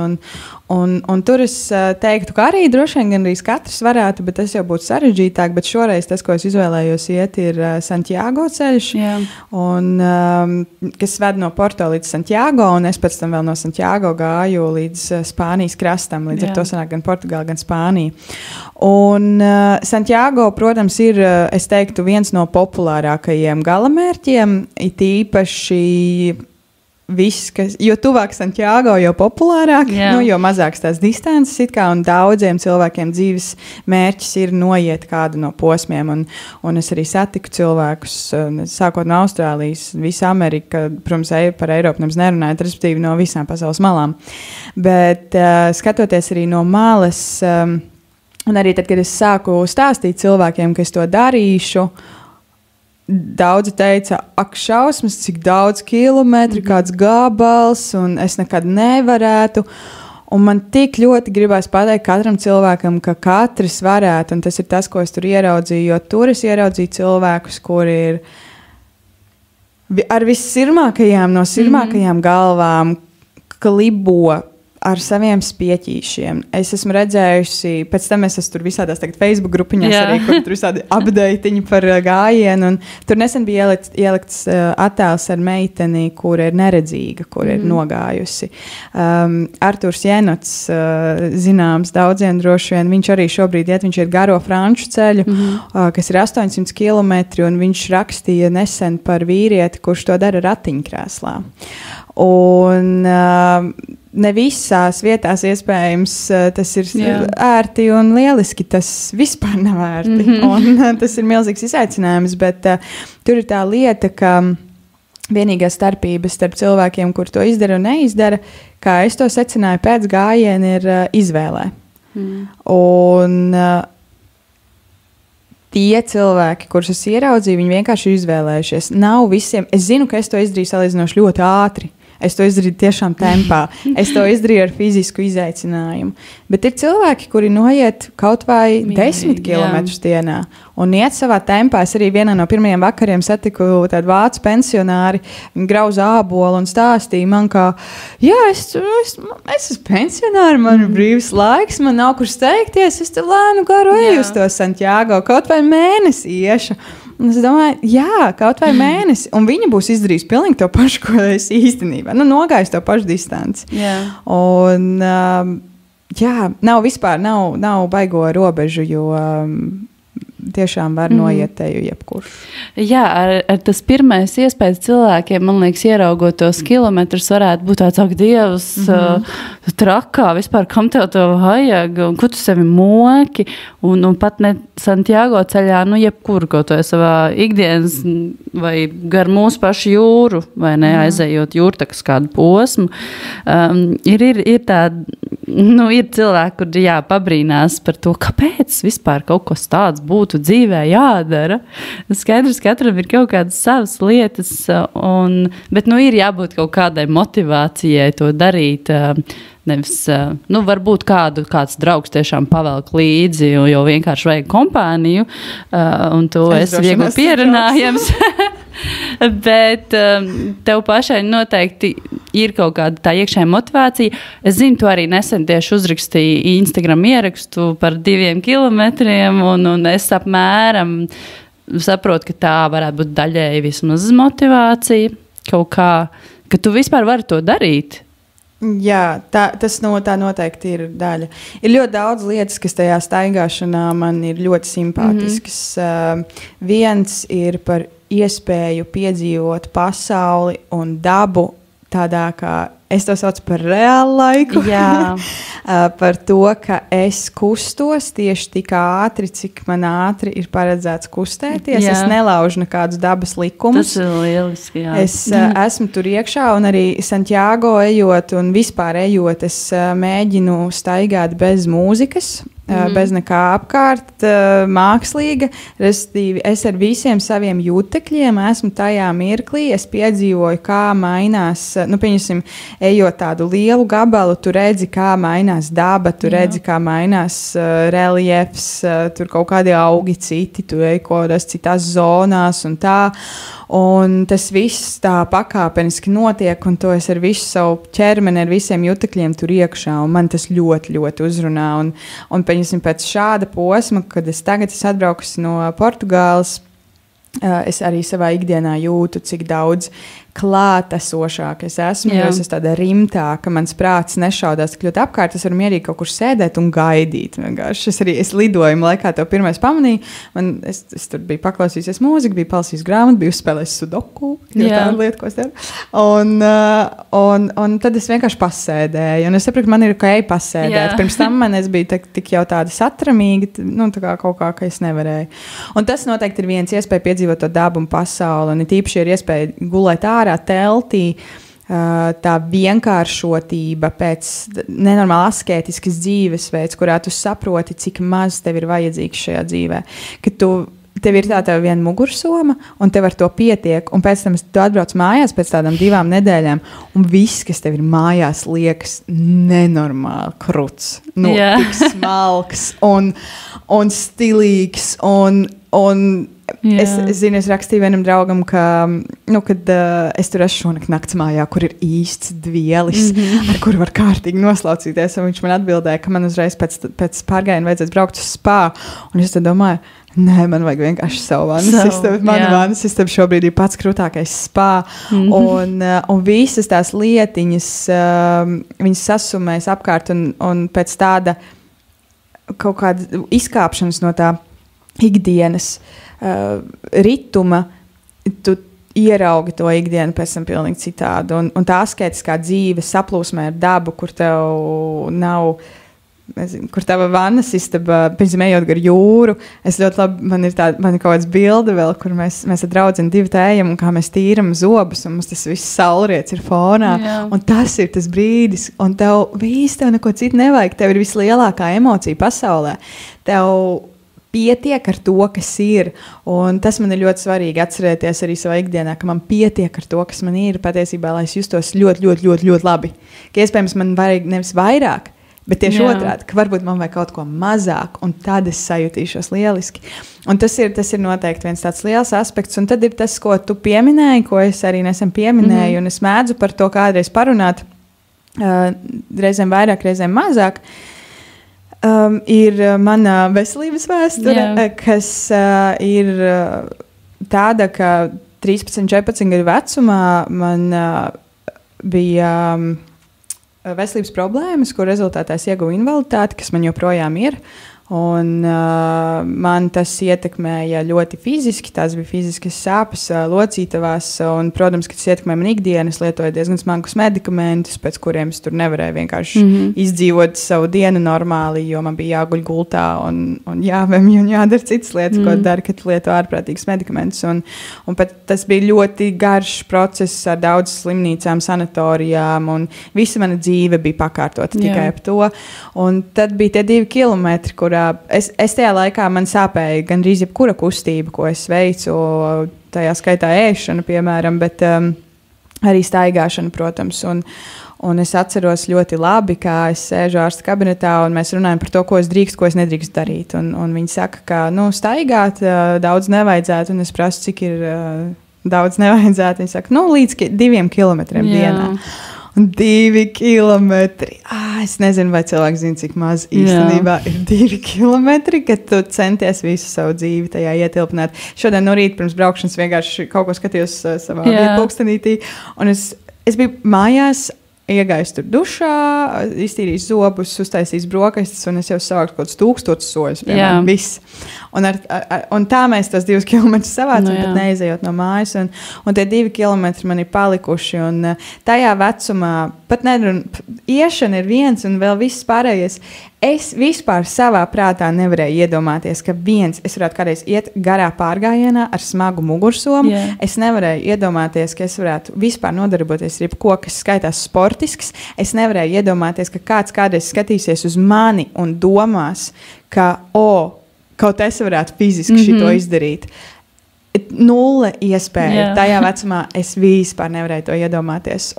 Un tur es teiktu, ka arī droši vien gandrīz katrs varētu, bet tas jau būtu sarežģītāk. Bet šoreiz tas, ko es izvēlējos iet, ir Santiago ceļš, kas ved no Porto līdz Santiago, un es pēc tam vēl no Santiago gāju līdz Spānijas krastam. Līdz ar to sanāk gan Portugāla, gan Spānija. Un Santiago, protams, ir, es teiktu, viens no populārākajiem galamērķiem, it īpaši jo tuvāk Santiago, jo populārāk, jo mazāks tās distances un daudziem cilvēkiem dzīves mērķis ir noiet kādu no posmiem. Un es arī satiku cilvēkus, sākot no Austrālijas, visa Amerika, protams, par Eiropu nemaz nerunājot, respektīvi no visām pasaules malām. Bet skatoties arī no malas, un arī tad, kad es sāku stāstīt cilvēkiem, ka es to darīšu, daudzi teica, ak, šausmas, cik daudz kilometru, kāds gabals, un es nekad nevarētu. Un man tik ļoti gribās pateikt katram cilvēkam, ka katrs varētu, un tas ir tas, ko es tur ieraudzīju, jo tur es ieraudzīju cilvēkus, kuri ir ar vissirmākajām, no sirmākajām galvām, klibo ar saviem spieķīšiem. Es esmu redzējusi, pēc tam es esmu tur visādās Facebook grupiņās arī, kur tur visādi updateņi par gājienu, un tur nesen bija ielikts attēls ar meiteni, kur ir neredzīga, kur ir nogājusi. Arturs Jenots, zināms daudziem droši vien, viņš arī šobrīd iet, viņš ir garo franču ceļu, kas ir 800 kilometri, un viņš rakstīja nesen par vīrieti, kurš to dara ratiņkrēslā. Un ne visās vietās iespējams tas ir ērti un lieliski, tas vispār nav ērti. Un tas ir milzīgs izaicinājums, bet tur ir tā lieta, ka vienīgā starpība starp cilvēkiem, kur to izdara un neizdara, kā es to secināju pēc gājiena, ir izvēlē. Un tie cilvēki, kurus es ieraudzīju, viņi vienkārši ir izvēlējušies. Nav visiem, es zinu, ka es to izdarīju salīdzinoši ļoti ātri. Es to izdarīju tiešām tempā. Es to izdarīju ar fizisku izaicinājumu. Bet ir cilvēki, kuri noiet kaut vai 10 kilometrus dienā un iet savā tempā. Es arī vienā no pirmajiem vakariem satiku tādu vācu pensionāri. Viņi grauza ābolu un stāstīja man, ka es esmu pensionāri, man ir brīvs laiks, man nav kur steigties, es te lēnu garu eju uz to Santiago, kaut vai mēnesi iešu. Un es domāju, kaut vai mēnesi. Un viņa būs izdarījusi pilnīgi to pašu, ko es īstenībā. Nogājusi to pašu distanci. Un nav vispār, nav baigo robežu, jo tiešām var noiet teju jebkurš. Jā, ar tas pirmais iespējas cilvēkiem, man liekas, ieraugot tos kilometrus, varētu būt tāds, ak, Dievs, trakā, vispār, kam tev to vajag, un ko tu sevi moki, un pat ne Santiago ceļā, jebkur, ko tu savā ikdienas, vai gar mūsu pašu jūru, vai ne, aizējot jūrtakas kādu posmu. Ir tāda, ir cilvēki, kur pabrīnās par to, kāpēc vispār kaut kas tāds būtu dzīvē jādara. Skaidrs, katram ir kaut kādas savas lietas, bet ir jābūt kaut kādai motivācijai to darīt. Nevis, varbūt kāds draugs tiešām pavelk līdzi, jo vienkārši vajag kompāniju, un to es viegli pierunājams. Bet tev pašai noteikti ir kaut kāda tā iekšējā motivācija. Es zinu, tu arī nesen tieši uzrakstīji Instagram ierakstu par 2 kilometriem, un es apmēram saprotu, ka tā varētu būt daļēji vismaz motivācija kaut kā, ka tu vispār vari to darīt. Jā, tā noteikti ir daļa. Ir ļoti daudz lietas, kas tajā staigāšanā man ir ļoti simpātiskas. Viens ir par iespēju piedzīvot pasauli un dabu tādā, kā es to saucu par reālu laiku. Par to, ka es kustos tieši tik ātri, cik man ātri ir paredzēts kustēties. Es nelaužu nekādus dabas likumus. Tas ir lieliski, jā. Es esmu tur iekšā, un arī Santiago ejot un vispār ejot, es mēģinu staigāt bez mūzikas. Bez nekā apkārt, mākslīga. Respektīvi, es ar visiem saviem jutekļiem esmu tajā mirklī. Es piedzīvoju, kā mainās, pieņemsim, ejot tādu lielu gabalu, tu redzi, kā mainās daba, tu redzi, kā mainās reliefs, tur kaut kādi augi citi, tu ej kaut kādās citās zonās un tā. Un tas viss tā pakāpeniski notiek, un to es ar visu savu ķermeni, ar visiem jutekļiem tur iekšā, un man tas ļoti, ļoti uzrunā. Un pēc šāda posma, kad es tagad esmu atbraukusi no Portugāles, es arī savā ikdienā jūtu, cik daudz klātesošāk es esmu, jo es esmu tāda rimtā, ka mans prāts nešaudās tik ļoti apkārt, es varu mierīgi kaut kur sēdēt un gaidīt. Es lidojuma laikā to pirmais pamanīju, es tur biju paklausījusies mūziku, biju palasījis grāmatu, biju spēlējis sudoku, tāda lieta, ko es daru. Un tad es vienkārši pasēdēju, un es sapratu, man ir ok pasēdēt. Pirms tam es biju tik jau tāda satramīga, tā kā kaut kā, ka es nevarēju. Un tas noteikti ir viens iespēja piedzīvot to dabu un pasauli, un tīpaši ir iespēja gulēt ārā teltī, tā vienkāršotība pēc nenormāli askētiskas dzīvesveids, kurā tu saproti, cik maz tev ir vajadzīgs šajā dzīvē. Ka tev ir tā viena mugursoma, un tev ar to pietiek, un pēc tam tu atbrauc mājās pēc tādām 2 nedēļām, un viss, kas tev ir mājās, liekas nenormāli kruts. Tik smalks un stilīgs, un es zinu, es rakstīju vienam draugam, ka, kad es tur esmu šonakt nakts mājā, kur ir īsts dvielis, ar kuru var kārtīgi noslaucīties, un viņš man atbildēja, ka man uzreiz pēc pārgājiena vajadzēs braukt uz spā, un es tad domāju, nē, man vajag vienkārši savu vannas istabu. Mana vannas istaba šobrīd ir pats krūtākais spā, un visas tās lietiņas, viņas sasumēs apkārt, un pēc tāda kaut kāda izkāpšanas no tā ikdienas rituma, tu ieraugi to ikdienu pēc tam pilnīgi citādi. Un tā askētiskā dzīve saplūsmē ar dabu, kur tev nav, nezinu, kur tava vannas istaba, piemēram, ejot gar jūru. Es ļoti labi, man ir kaut kāds bilde vēl, kur mēs ar draudzeni 2 ejam, un kā mēs tīram zobus, un mums tas viss saulriets ir fonā. Un tas ir tas brīdis, un tev neko citu nevajag. Tev ir vislielākā emocija pasaulē. Tev pietiek ar to, kas ir. Un tas man ir ļoti svarīgi atcerēties arī savā ikdienā, ka man pietiek ar to, kas man ir patiesībā, lai es justos ļoti, ļoti, ļoti, ļoti labi. Ka iespējams man vajag nevis vairāk, bet tieši otrādi, ka varbūt man vajag kaut ko mazāk, un tad es sajutīšos lieliski. Un tas ir noteikti viens tāds liels aspekts. Un tad ir tas, ko tu pieminēji, ko es arī nesen pieminēju, un es mēdzu par to kādreiz parunāt, reizēm vairāk, reizēm mazāk. Ir mana veselības vēsture, kas ir tāda, ka 13, 14 gadu vecumā man bija veselības problēmas, kur rezultātā es ieguvu invaliditāti, kas man joprojām ir. Un man tas ietekmēja ļoti fiziski. Tās bija fiziskas sāpes locītavās. Un, protams, ka tas ietekmēja man ikdienu. Es lietoju diezgan smagus medikamentus, pēc kuriem es tur nevarēju vienkārši izdzīvot savu dienu normāli, jo man bija jāguļ gultā un jāvemj un jādara citas lietas, ko dara, kad lieto ārprātīgus medikamentus. Un pat tas bija ļoti garš process ar daudz slimnīcām, sanatorijām, un visa mana dzīve bija pakārtota tikai ap to. Un tad bija tie 2 kilometri, kurā es tajā laikā man sāpēja gandrīz jebkura kustība, ko es veicu, tajā skaitā ēšana, piemēram, bet arī staigāšana, protams. Un es atceros ļoti labi, kā es sēžu ārsta kabinetā, un mēs runājam par to, ko es drīkst, ko es nedrīkst darīt. Un viņi saka, ka staigāt daudz nevajadzētu, un es prasu, cik ir daudz nevajadzētu. Viņi saka, līdz 2 kilometriem dienā. Un 2 kilometri. Es nezinu, vai cilvēks zina, cik maz īstenībā ir 2 kilometri, kad tu centies visu savu dzīvi tajā ietilpināt. Šodien no rīta pirms braukšanas vienkārši kaut ko skatījos savā vietpulkstenītī, un es biju mājās, iegājis tur dušā, iztīrījis zobus, uztaisījis brokastis, un es jau savāku kaut kādus 1000 soļus, piemēram, viss. Un tā mēs tos 2 kilometrus savācam, pat neizejot no mājas, un tie 2 kilometri man ir palikuši, un tajā vecumā pat iešana ir viens, un vēl viss pārējais. Es vispār savā prātā nevarēju iedomāties, ka es varētu kādreiz iet garā pārgājienā ar smagu mugursomu. Es nevarēju iedomāties, ka es varētu vispār nodarboties ar jebko, kas skaitās sportisks. Es nevarēju iedomāties, ka kāds kādreiz skatīsies uz mani un domās, ka, kaut es varētu fiziski šito izdarīt. 0 iespēja. Tajā vecumā es vispār nevarēju to iedomāties.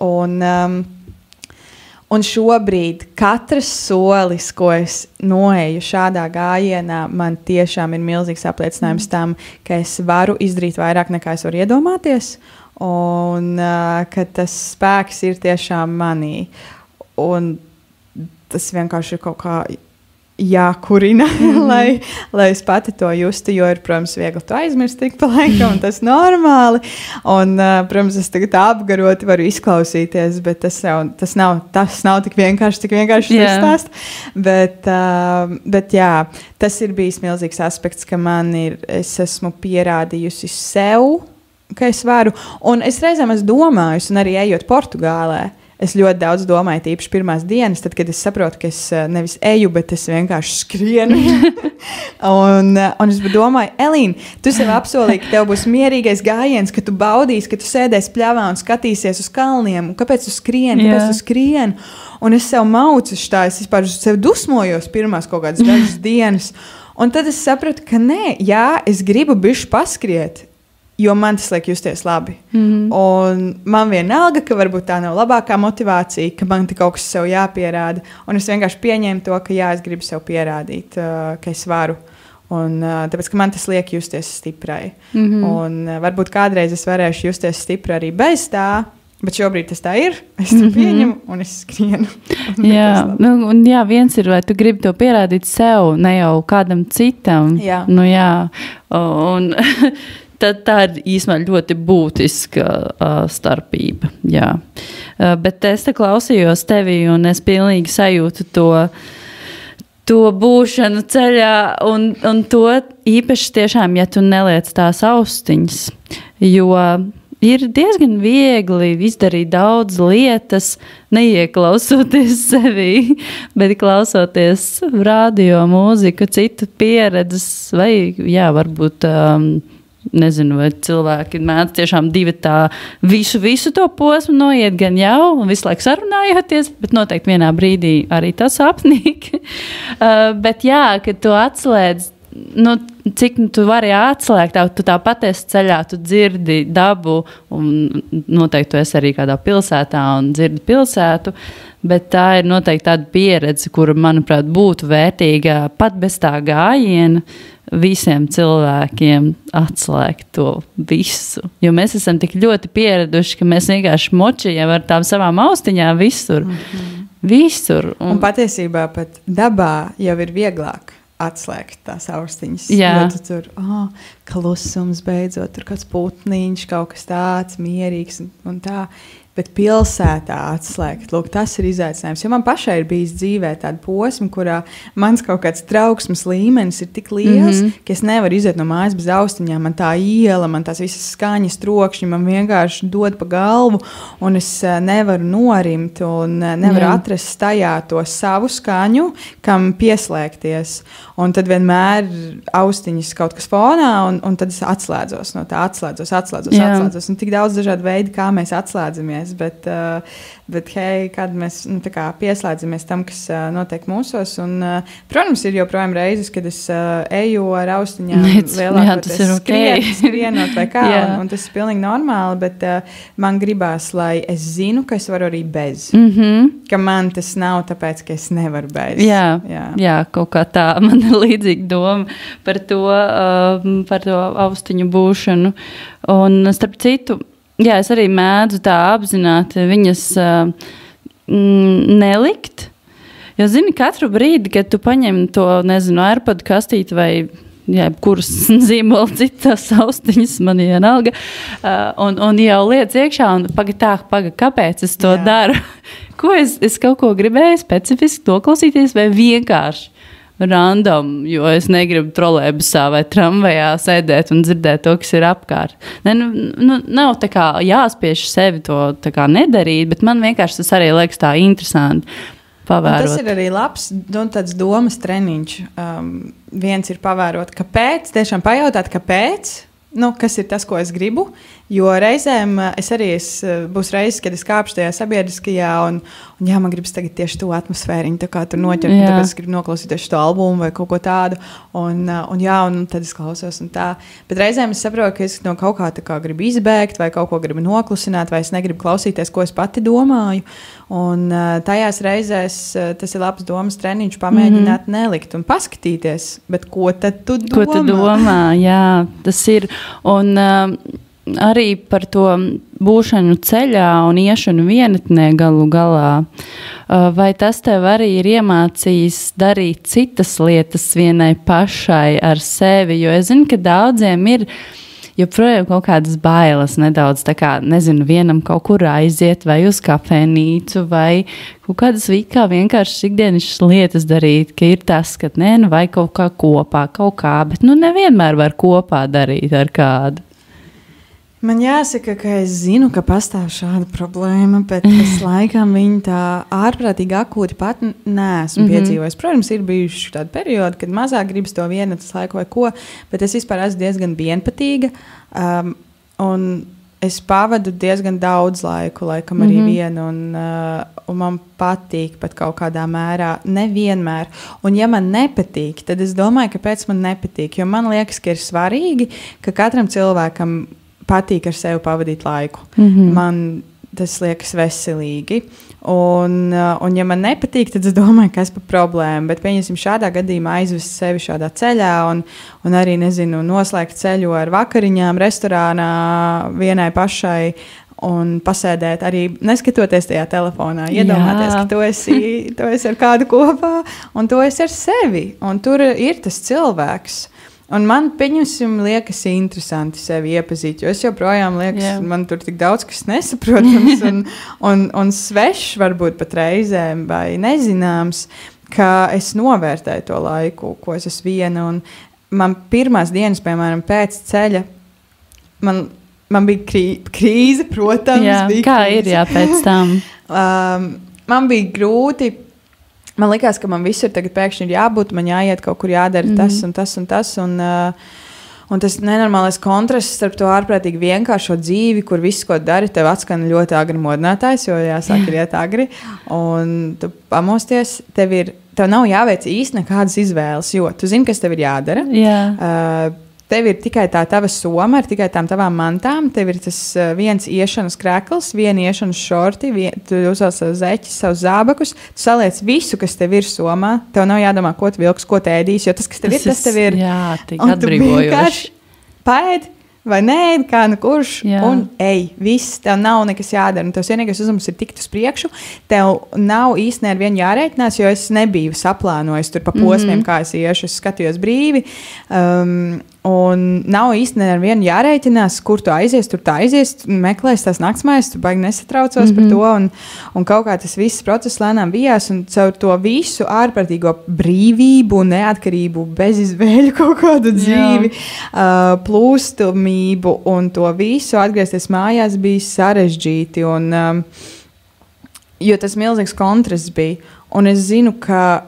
Un šobrīd katrs solis, ko es noeju šādā gājienā, man tiešām ir milzīgs apliecinājums tam, ka es varu izdarīt vairāk nekā es varu iedomāties, un ka tas spēks ir tiešām manī. Un tas vienkārši ir kaut kā jākurina, lai es pati to justu, jo ir, protams, viegli to aizmirst tik pa laikam, un tas normāli. Un, protams, es tagad apgaroti varu izklausīties, bet tas nav tik vienkārši stāst. Bet jā, tas ir bijis milzīgs aspekts, ka es esmu pierādījusi sev, ka es varu. Un es reizēm esmu domājusi, un arī ejot Portugālē, es ļoti daudz domāju, tīpaši pirmās dienas, tad, kad es saprotu, ka es nevis eju, bet es vienkārši skrienu. un es domāju, Elīna, tu sev apsolīji, ka tev būs mierīgais gājiens, ka tu baudīsi, ka tu sēdēsi pļavā un skatīsies uz kalniem. Un kāpēc tu skrieni? Un es sev maucu tā, es vispār sev dusmojos pirmās kaut kādas dažas dienas. Un tad es sapratu, ka nē, es gribu bišķi paskriet, jo man tas liek justies labi. Un man vienalga, ka varbūt tā nav labākā motivācija, ka man te kaut kas sev jāpierāda. Un es vienkārši pieņēmu to, ka es gribu sev pierādīt, ka es varu. Un, tāpēc, ka man tas liek justies stiprai. Un varbūt kādreiz es varēšu justies stipri arī bez tā, bet šobrīd tas tā ir. Es to pieņemu un es skrienu. Jā, viens ir, vai tu gribi to pierādīt sev, ne jau kādam citam. Jā. Un tad tā ir īstenībā ļoti būtiska starpība. Jā. Bet es te klausījos tevi, un es pilnīgi sajūtu to būšanu ceļā, un to īpaši tiešām, ja tu neliec tās austiņas, jo ir diezgan viegli izdarīt daudz lietas, neieklausoties sevi, bet klausoties radio, mūziku, citu pieredzes, vai varbūt nezinu, vai cilvēki mēdz tiešām visu to posmu noiet gan jau, un visu laiku sarunājoties, bet noteikti vienā brīdī arī tas apnīk. Bet jā, kad tu atslēdz nu, cik tu vari atslēgt, tu tāpat esi ceļā, tu dzirdi dabu, un noteikti tu esi arī kādā pilsētā un dzirdi pilsētu, bet tā ir noteikti tāda pieredze, kura, manuprāt, būtu vērtīga pat bez tā gājiena visiem cilvēkiem atslēgt to visu. Jo mēs esam tik ļoti pieraduši, ka mēs vienkārši močījam ar tām savām austiņām visur. Visur. Un patiesībā pat dabā jau ir vieglāk atslēgt tās austiņas. Jā. Jo tu tur, klusums beidzot, tur kāds putniņš, kaut kas tāds mierīgs un tā. Bet pilsētā atslēgt, lūk, tas ir izaicinājums. Jo man pašai ir bijis dzīvē tāda posma, kurā mans kaut kāds trauksmes līmenis ir tik liels, ka es nevaru iziet no mājas bez austiņām. Man tā iela, man tās visas skaņas, trokšņi, man vienkārši dod pa galvu, un es nevaru norimt un nevaru atrast tajā to savu skaņu, kam pieslēgties. Un tad vienmēr austiņas kaut kas fonā, un tad es atslēdzos no tā, atslēdzos. Un tik daudz dažādu veidu, kā mēs atslēdzamies. Bet hei, kad mēs pieslēdzamies tam, kas notiek mūsos. Un, protams, ir joprojām reizes, kad es eju ar austiņām lielākoties skrienot vai kā, un tas ir pilnīgi normāli, bet man gribās, lai es zinu, ka es varu arī bez. Ka man tas nav tāpēc, ka es nevaru bez. Jā, kaut kā tā man ir līdzīga doma par to austiņu būšanu. Un starp citu, jā, es arī mēdzu tā apzināti viņas nelikt. Jo, zini, katru brīdi, kad tu paņem to, nezinu, AirPod kastīti vai kuras zīmola citas austiņas, man vienalga, un jau liec iekšā, un paga, kāpēc es to daru? Ko es kaut ko gribēju specifiski noklausīties vai vienkārši? Random, jo es negribu trolēbusā vai tramvajā sēdēt un dzirdēt to, kas ir apkārt. Nav tā kā jāspiež sevi to tā kā nedarīt, bet man vienkārši tas arī liekas tā interesanti pavērot. Tas ir arī labs tāds domas treniņš. Viens ir pavērot, kāpēc, tiešām pajautāt, kāpēc, kas ir tas, ko es gribu. Jo reizēm būs reizes, kad es kāpšu tajā sabiedriskajā, un man gribas tagad tieši to atmosfēriņu, tā kā tur noķert, tāpēc es gribu noklausīties šo albumu vai kaut ko tādu, un tad es klausos un tā. Bet reizēm es saprotu, ka es no kaut kā tā kā gribu izbēgt, vai kaut ko gribu noklusināt, vai es negribu klausīties, ko es pati domāju, un tajās reizēs tas ir labs domas treniņš pamēģināt nelikt un paskatīties, bet ko tad tu domā? Ko tu domā, jā, tas ir, un arī par to būšanu ceļā un iešanu vienatnē galu galā. Vai tas tev arī ir iemācījis darīt citas lietas vienai pašai ar sevi? Jo es zinu, ka daudziem ir joprojām kaut kādas bailes nedaudz, tā kā, nezinu, vienam kaut kur aiziet vai uz kafejnīcu vai kaut kādas kā vienkārši ikdienišķas lietas darīt, ka ir tas, ka vai kaut kā kopā, bet nevienmēr var kopā darīt ar kādu. Man jāsaka, ka es zinu, ka pastāv šāda problēma, bet es laikam viņu tā ārprātīgi akūti pat neesmu piedzīvojis. Protams, ir bijuši tādi periodi, kad mazāk gribas to vienatnes laiku vai ko, bet es vispār esmu diezgan vienpatīga, un es pavadu diezgan daudz laiku, laikam arī vienu, un man patīk pat kaut kādā mērā, nevienmēr. Un ja man nepatīk, tad es domāju, kāpēc man nepatīk, jo man liekas, ka ir svarīgi, ka katram cilvēkam patīk ar sevi pavadīt laiku. Man tas liekas veselīgi. Un ja man nepatīk, tad es domāju, kas par problēmu. Bet, pieņemsim, šādā gadījumā aizvest sevi šādā ceļā un arī, nezinu, noslēgt ceļu ar vakariņām restorānā vienai pašai un pasēdēt arī neskatoties tajā telefonā. Iedomāties, ka tu esi ar kādu kopā un tu esi ar sevi. Un tur ir tas cilvēks. Un man, pieņemsim, liekas interesanti sevi iepazīt, jo es joprojām liekas, man tur tik daudz, kas nesaprotams un svešs varbūt pat reizēm vai nezināms, ka es novērtēju to laiku, ko es esmu viena. Un man pirmās dienas, piemēram, pēc ceļa, man bija krīze, protams. Jā, kā krīze. Ir pēc tam? Man bija grūti. Man likās, ka man visur tagad pēkšņi ir jābūt, man jāiet kaut kur jādara tas un tas un tas. Un tas nenormālais kontrasts starp to ārprātīgi vienkāršo dzīvi, kur viss, ko dari, tev atskan ļoti agri modinātājs, jo jāsāk ir iet agri. Un tu pamosties, tev ir tev nav jāveic īsti nekādas izvēles, jo tu zini, kas tev ir jādara. Tev ir tikai tā tava soma, ar tikai tām tavām mantām. Tev ir tas viens iešanas krekls, viena iešanas šorti, tu uzvelc savus zeķus, savus zābakus. Tu saliec visu, kas tev ir somā. Tev nav jādomā, ko tu vilks, ko tu ēdīsi, jo tas, kas tev ir, tas tev ir. Jā, tik atbrīvojoši. Paēd vai nē, kā nu kurš, un ej, viss, tev nav nekas jādara. Un tavs vienīgais uzdevums ir tikt uz priekšu. Tev nav īsti nevienu jārēķinās, jo es nebiju saplānojis tur pa posmiem, kā es iešu, es skatījos brīvi. Un nav īsti nevienu jārēķinās, kur tu aizies, tur tā aizies, meklēs tās naktsmājas, tu baigi nesatraucos par to, un kaut kā tas viss process lēnām bijās, un caur to visu ārprātīgo brīvību, neatkarību, bezizvēļu kaut kādu dzīvi, plūstumību un to visu atgriezties mājās bija sarežģīti, un, jo tas milzīgs kontrasts bija, un es zinu, ka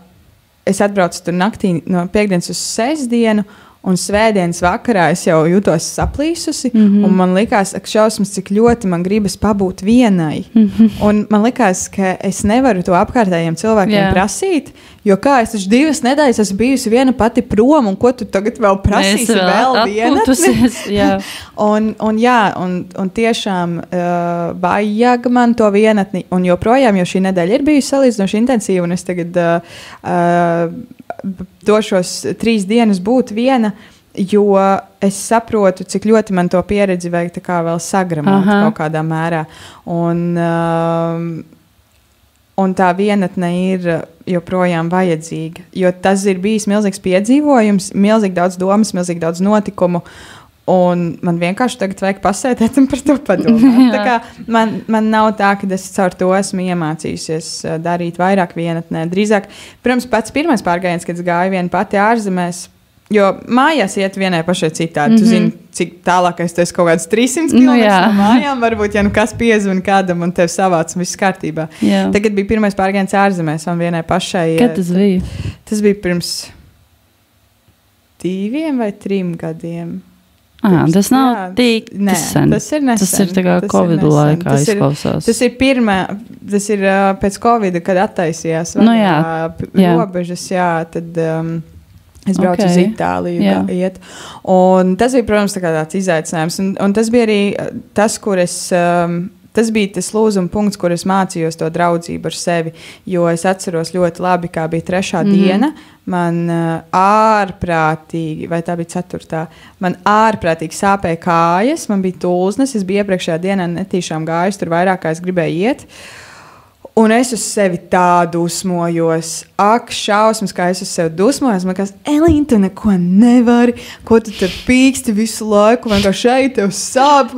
es atbraucu tur naktī no piekdienas uz sestdienu, un svētdienas vakarā es jau jutos saplīsusi, un man likās, ak, šausmas, cik ļoti man gribas pabūt vienai. Un man likās, ka es nevaru to apkārtējiem cilvēkiem prasīt, jo kā es taču 2 nedēļas esmu bijusi viena pati prom, un ko tu tagad vēl prasīsi vēl vienatni? un tiešām vajag man to vienatni, un joprojām, jo šī nedēļa ir bijusi salīdzinoši intensīva, un es tagad došos 3 dienas būt viena, jo es saprotu, cik ļoti man to pieredzi vajag tā kā vēl sagramot kaut kādā mērā. Un tā vienatne ir joprojām vajadzīga, jo tas ir bijis milzīgs piedzīvojums, milzīgi daudz domas, milzīgi daudz notikumu, un man vienkārši tagad vajag pasētēt un par to padomāt. Tā kā man nav tā, ka es caur to esmu iemācījusies darīt vairāk vienatnē. Drīzāk, protams, pats pirmais pārgājiens, kad es gāju viena pati ārzemēs, jo mājās iet vienai pašai citādi. Tu zini, cik tālākais tu esi kaut kāds 300 km no mājām, varbūt, ja nu kas piezvan kādam un tev savāc un viss kārtībā. Tagad bija pirmais pārgājiens ārzemēs un vienai pašai. Kad tas bija? Tas bija pirms 2 vai 3 gadiem. Tas nav tik sen. Tas ir nesen. Tas ir tā kā Covid laikā izklausās. Tas ir pēc Covid, kad attaisījās robežas, tad es braucu uz Itāliju iet. Un tas bija, protams, tāds izaicinājums. Un tas bija arī tas, kur es... Tas bija tas lūzuma punkts, kur es mācījos to draudzību ar sevi, jo es atceros ļoti labi, kā bija 3. diena, man ārprātīgi, vai tā bija 4. Man ārprātīgi sāpēja kājas, man bija tulznes, es biju iepriekšējā dienā netīšām gājus, tur vairāk kā es gribēju iet. Un es uz sevi tā dusmojos. Ak, šausmas, kā es uz sevi dusmojos. Man liekas, Elīna, tu neko nevari. Ko tu tur pīksti visu laiku? Man kā šeit tev sāp.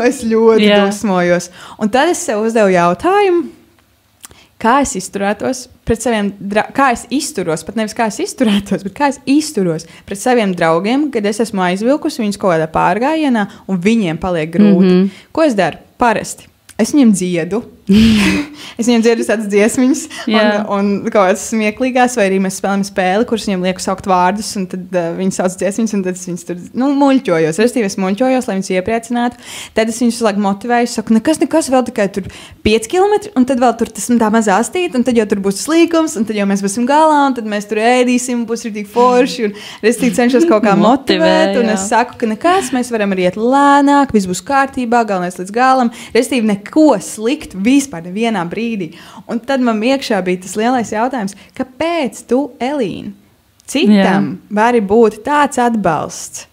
Es ļoti dusmojos. Un tad es sev uzdevu jautājumu, kā es izturētos pret saviem kā es izturos, pat nevis kā es izturētos, bet kā es izturos pret saviem draugiem, kad es esmu aizvilkusi viņus kaut kādā pārgājienā un viņiem paliek grūti. Ko es daru? Parasti. Es viņiem dziedu. Es viņiem dziedu tādas dziesmiņas un kaut kādas smieklīgās, vai arī mēs spēlējam spēli, kuras viņiem lieku saukt vārdus, un tad viņi sauc dziesmiņas, un tad es viņus tur muļķojos. Restīvi es muļķojos, lai viņus iepriecinātu. Tad es viņus laiku motivēju, saku, nekas, vēl tikai tur 5 kilometri, un tad vēl tur tas tā mazā astīt, un tad jau tur būs slīkums, un tad jau mēs būsim galā, un tad mēs tur ēdīsim, būs ritīgi forši, un restīvi cenšos kaut kā motivēt, un es saku, ka nekas, mēs varam arī iet lēnāk, viss būs kārtībā, galvenais līdz galam, restīvi neko sliktu vispār nevienā brīdī. Un tad man iekšā bija tas lielais jautājums, kāpēc tu, Elīna, citam vari būt tāds atbalsts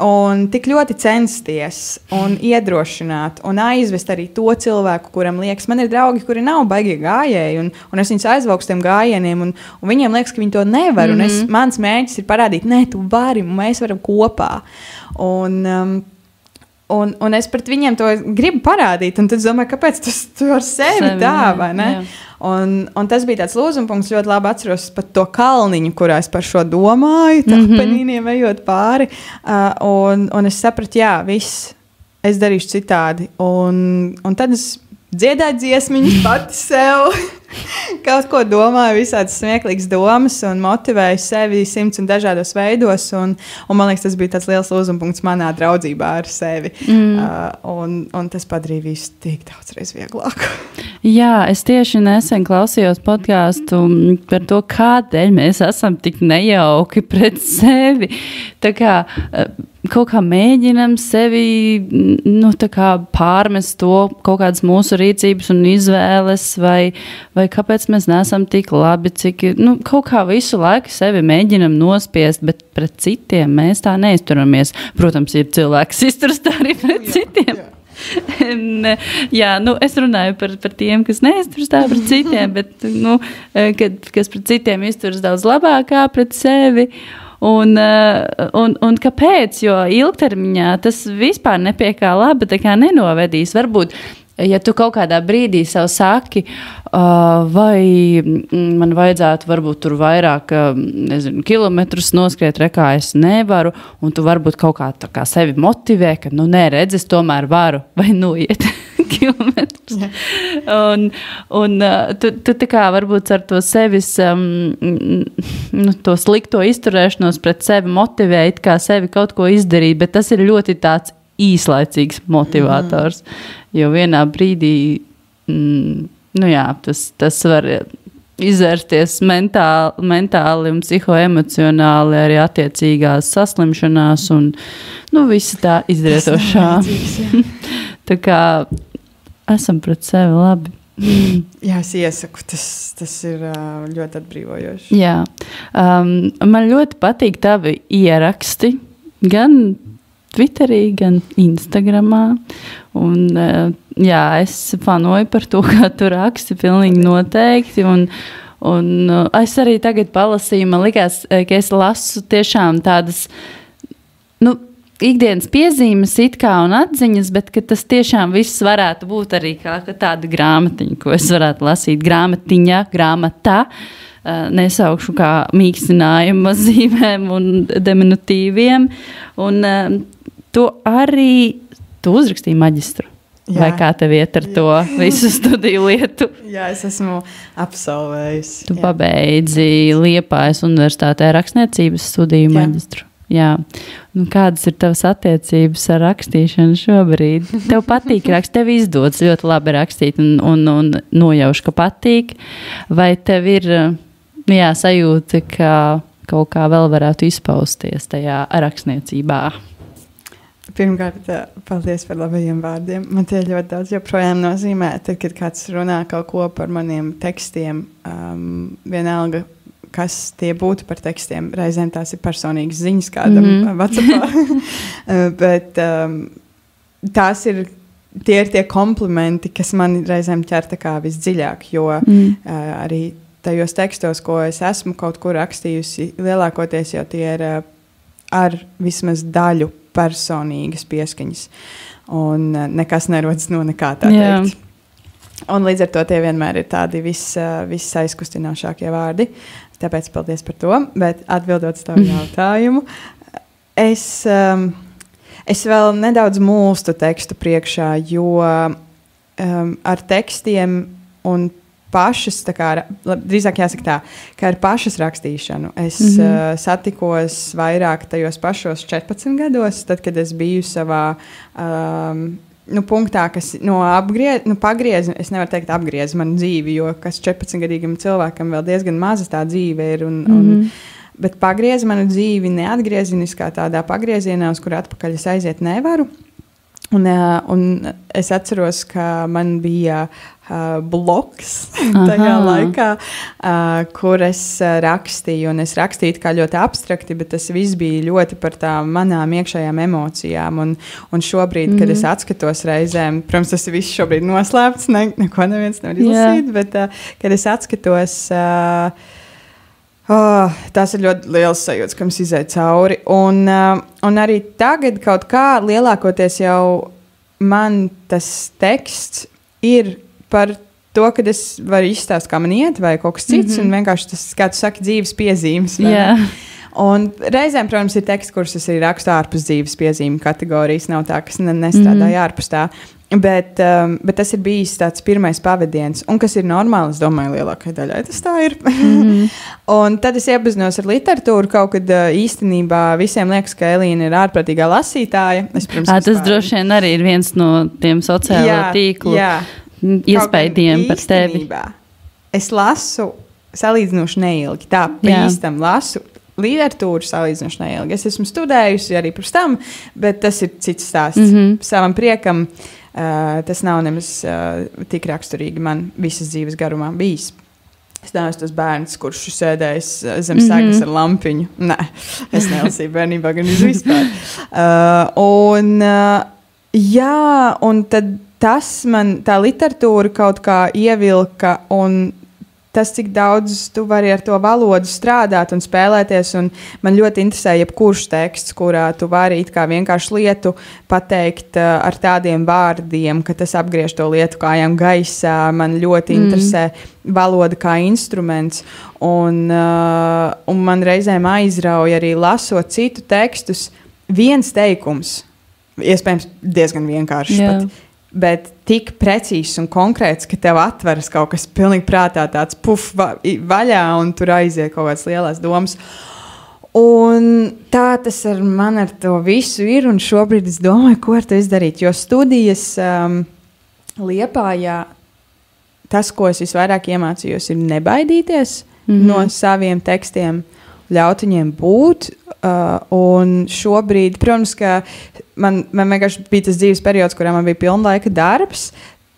un tik ļoti censties un iedrošināt un aizvest arī to cilvēku, kuram liekas, man ir draugi, kuri nav baigi gājēji, un es viņus aizvelku tiem gājieniem, un viņiem liekas, ka viņi to nevar, un mans mērķis ir parādīt, nē, tu vari, un mēs varam kopā. Un es pret viņiem to gribu parādīt, un tad domāju, kāpēc tu ar sevi tā, vai ne? Un tas bija tāds lūzumpunkts, ļoti labi atceros pat to kalniņu, kurā es par šo domāju, tā penīniem ejot pāri, un es sapratu, viss, es darīšu citādi, un tad es dziedāju dziesmiņas pati sev, kaut ko domāju, visādas smieklīgas domas un motivēju sevi 100 un dažādos veidos, un man liekas, tas bija tāds liels lūzumpunkts manā draudzībā ar sevi, un tas padarīja visu tik daudz reiz vieglāk. Jā, es tieši nesen klausījos podkāstu par to, kādēļ mēs esam tik nejauki pret sevi. Tā kā kaut kā mēģinam sevi tā kā pārmest to kaut kādas mūsu rīcības un izvēles, vai kāpēc mēs neesam tik labi, cik kaut kā visu laiku sevi mēģinam nospiest, bet pret citiem mēs tā neizturamies. Protams, ir cilvēki, kas izturas tā arī pret citiem. Jā, es runāju par tiem, kas neizturas tā pret citiem, bet kas pret citiem izturas daudz labāk kā pret sevi. Un kāpēc? Jo ilgtermiņā tas vispār nepie kā laba tā kā nenovedīs. Varbūt, ja tu kaut kādā brīdī sev saki, vai man vajadzētu varbūt tur vairāk, kilometrus noskriet, rekā es nevaru, un tu varbūt kaut kā tā kā sevi motivē, ka, nē, redz, es tomēr varu, vai iet kilometrus. Un tu tā kā varbūt ar to sevis, to slikto izturēšanos pret sevi motivē, it kā sevi kaut ko izdarīt, bet tas ir ļoti tāds īslaicīgs motivators, jo vienā brīdī, tas var izvērsties mentāli un psihoemocionāli arī attiecīgās saslimšanās un, visa tā izrietošā. Tā kā esam pret sevi labi. Jā, es iesaku, tas ir ļoti atbrīvojoši. Jā, man ļoti patīk tavi ieraksti, gan Twitterī, gan Instagramā. Un, es fanoju par to, kā tu raksti, pilnīgi noteikti. Un es arī tagad palasīju, man likās, ka es lasu tiešām tādas, ikdienas piezīmes it kā un atziņas, bet ka tas tiešām viss varētu būt arī kā tāda grāmatiņa, ko es varētu lasīt. Grāmatā. Nesaukšu kā mīkstinājuma zīmēm un diminutīviem. Un tu uzrakstīji maģistru. Jā. Vai kā tev iet ar to visu studiju lietu? Jā, es esmu absolvējusi. Tu pabeidzi Liepājas universitātē rakstniecības studiju maģistru. Jā. Kādas ir tavas attiecības ar rakstīšanu šobrīd? Tev patīk rakstīt, tev izdodas ļoti labi rakstīt un nojauš, ka patīk. Vai tev ir sajūta, ka kaut kā vēl varētu izpausties tajā rakstniecībā? Pirmkārt, paldies par labajiem vārdiem. Man tie ļoti daudz joprojām nozīmē. Tad, kad kāds runā kaut ko par maniem tekstiem, vienalga, kas tie būtu par tekstiem, reizēm tās ir personīgas ziņas kādam WhatsAppā. Bet tie ir tie komplimenti, kas man reizēm ķer tā kā visdziļāk, jo arī tajos tekstos, ko es esmu kaut kur rakstījusi, lielākoties jau tie ir ar vismaz daļu personīgas pieskaņas. Un nekas nerodas no nekā tā teikt. Un līdz ar to tie vienmēr ir tādi visaizkustinošākie vārdi. Tāpēc paldies par to. Bet atbildot tavu jautājumu, es vēl nedaudz mūstu tekstu priekšā, jo ar tekstiem un pašas, drīzāk jāsaka tā, ka ar pašas rakstīšanu es satikos vairāk tajos pašos 14 gados, tad, kad es biju savā punktā, kas pagriez, es nevaru teikt apgriez manu dzīvi, jo kas 14-gadīgam cilvēkam vēl diezgan maza tā dzīve ir, bet pagriez manu dzīvi neatgriezeniskā tādā pagriezienā, uz kur atpakaļ es aiziet nevaru. Un es atceros, ka man bija blogs tajā laikā, kur es rakstīju, un es rakstīju kā ļoti abstrakti, bet tas viss bija ļoti par tām manām iekšējām emocijām, un šobrīd, kad es atskatos reizēm, protams, tas viss šobrīd noslēpts, neko neviens nevar izlasīt, bet kad es atskatos, tās ir ļoti liels sajūtas, ka mums iziet cauri. Un arī tagad kaut kā lielākoties jau man tas teksts ir par to, ka es varu izstāst, kā man iet, vai kaut kas cits, un vienkārši tas, kā tu saki, dzīves piezīmes. Un reizēm, protams, ir teksts, kurus es arī rakstu ārpus dzīves piezīmes kategorijas, nav tā, kas nestrādāja ārpus tā. Bet tas ir bijis tāds pirmais pavadiens, un kas ir normāli, es domāju, lielākai daļai tas tā ir. Un tad es iepazinos ar literatūru, kaut kad īstenībā visiem liekas, ka Elīna ir ārprātīgā lasītāja. Tas droši vien arī ir viens no tiem sociālo tīklu iespējām par tevi. Es lasu salīdzinoši neilgi, tā pīstam lasu literatūru salīdzinoši neilgi. Es esmu studējusi arī pirms tam, bet tas ir cits stāsts. Savam priekam tas nav nemaz tik raksturīgi man visas dzīves garumā bijis. Es neesmu tas bērns, kurš sēdējis zem sagas ar lampiņu. Nē, es nelasīju bērnībā gan vispār. Un tad tas man, tā literatūra kaut kā ievilka un tas, cik daudz tu vari ar to valodu strādāt un spēlēties, un man ļoti interesē jebkurš teksts, kurā tu vari it kā vienkārši lietu pateikt ar tādiem vārdiem, ka tas apgriež to lietu kājām gaisā. Man ļoti interesē valoda kā instruments, un man reizēm aizrauja arī lasot citu tekstus viens teikums, iespējams diezgan vienkāršs pat, bet tik precīzs un konkrēts, ka tev atveras kaut kas pilnīgi prātā tāds vaļā un tur aiziet kaut kādas lielas domas. Un tā tas ar man ar to visu ir, un šobrīd es domāju, ko ar to izdarīt, jo studijas Liepājā tas, ko es visvairāk iemācījos, ir nebaidīties no saviem tekstiem, ļaut viņiem būt. Un šobrīd, protams, ka man vienkārši bija tas dzīves periods, kurā man bija pilnlaika darbs,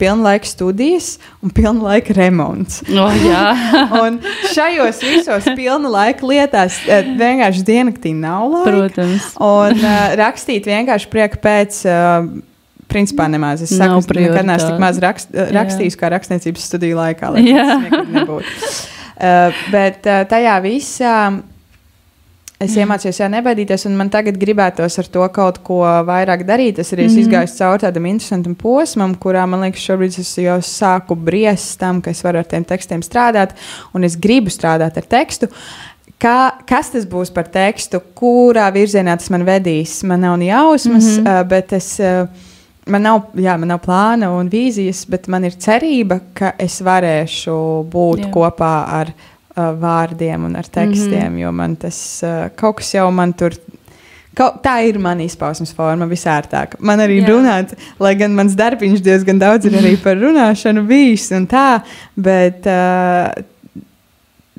pilnlaika studijas un pilnlaika remonts. Un šajos visos pilna laika lietās vienkārši diennaktī nav laika. Protams. Un rakstīt vienkārši prieka pēc... Principā nemaz. Es saku, nekad neesmu tik maz rakstījis kā rakstniecības studiju laikā, lai tas nekad nebūtu. Bet tajā visā es iemācījos nebaidīties, un man tagad gribētos ar to kaut ko vairāk darīt. Es arī izgāju cauri tādam interesantam posmam, kurā, man liekas, šobrīd es jau sāku briest tam, ka es varu ar tiem tekstiem strādāt, un es gribu strādāt ar tekstu. Kas tas būs par tekstu, kurā virzienā tas man vedīs? Man nav ni jausmas, bet man nav plāna un vīzijas, bet man ir cerība, ka es varēšu būt kopā ar vārdiem un ar tekstiem, jo man tas kaut kas jau man tur, tā ir mana izpausmes forma visērtāk. Man arī runāt, lai gan mans darbiņš diezgan daudz ir arī par runāšanu bijis un tā, bet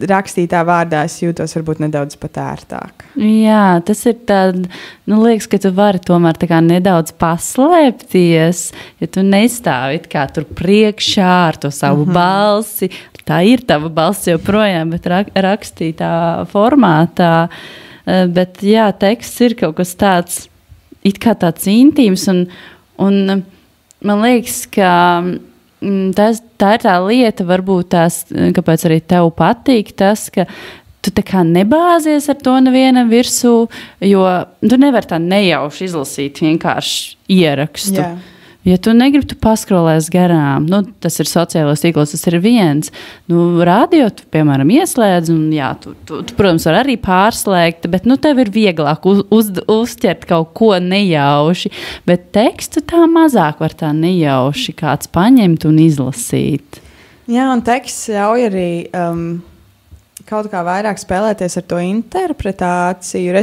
rakstītā vārdā es jūtos varbūt nedaudz pat ērtāk. Jā, tas ir tād, liekas, ka tu vari tomēr tā kā nedaudz paslēpties, ja tu nestāvi kā tur priekšā ar to savu balsi. Tā ir tava balss joprojām, bet rakstītā formātā. Bet jā, teksts ir kaut kas tāds, it kā tāds intīms, un man liekas, ka tā ir tā lieta, varbūt tās, kāpēc arī tev patīk tas, ka tu tā kā nebāzies ar to nevienam virsū, jo tu nevari tā nejauši izlasīt vienkārši ierakstu. Jā. Ja tu negribi, tu paskrolēs garām. Tas ir sociālais tīkls, tas ir viens. Radio tu, piemēram, ieslēdz, un jā, tu protams, var arī pārslēgt, bet tev ir vieglāk uzķert kaut ko nejauši. Bet tekstu tā mazāk var tā nejauši kāds paņemt un izlasīt. Jā, un teksts ļauj arī kaut kā vairāk spēlēties ar to interpretāciju.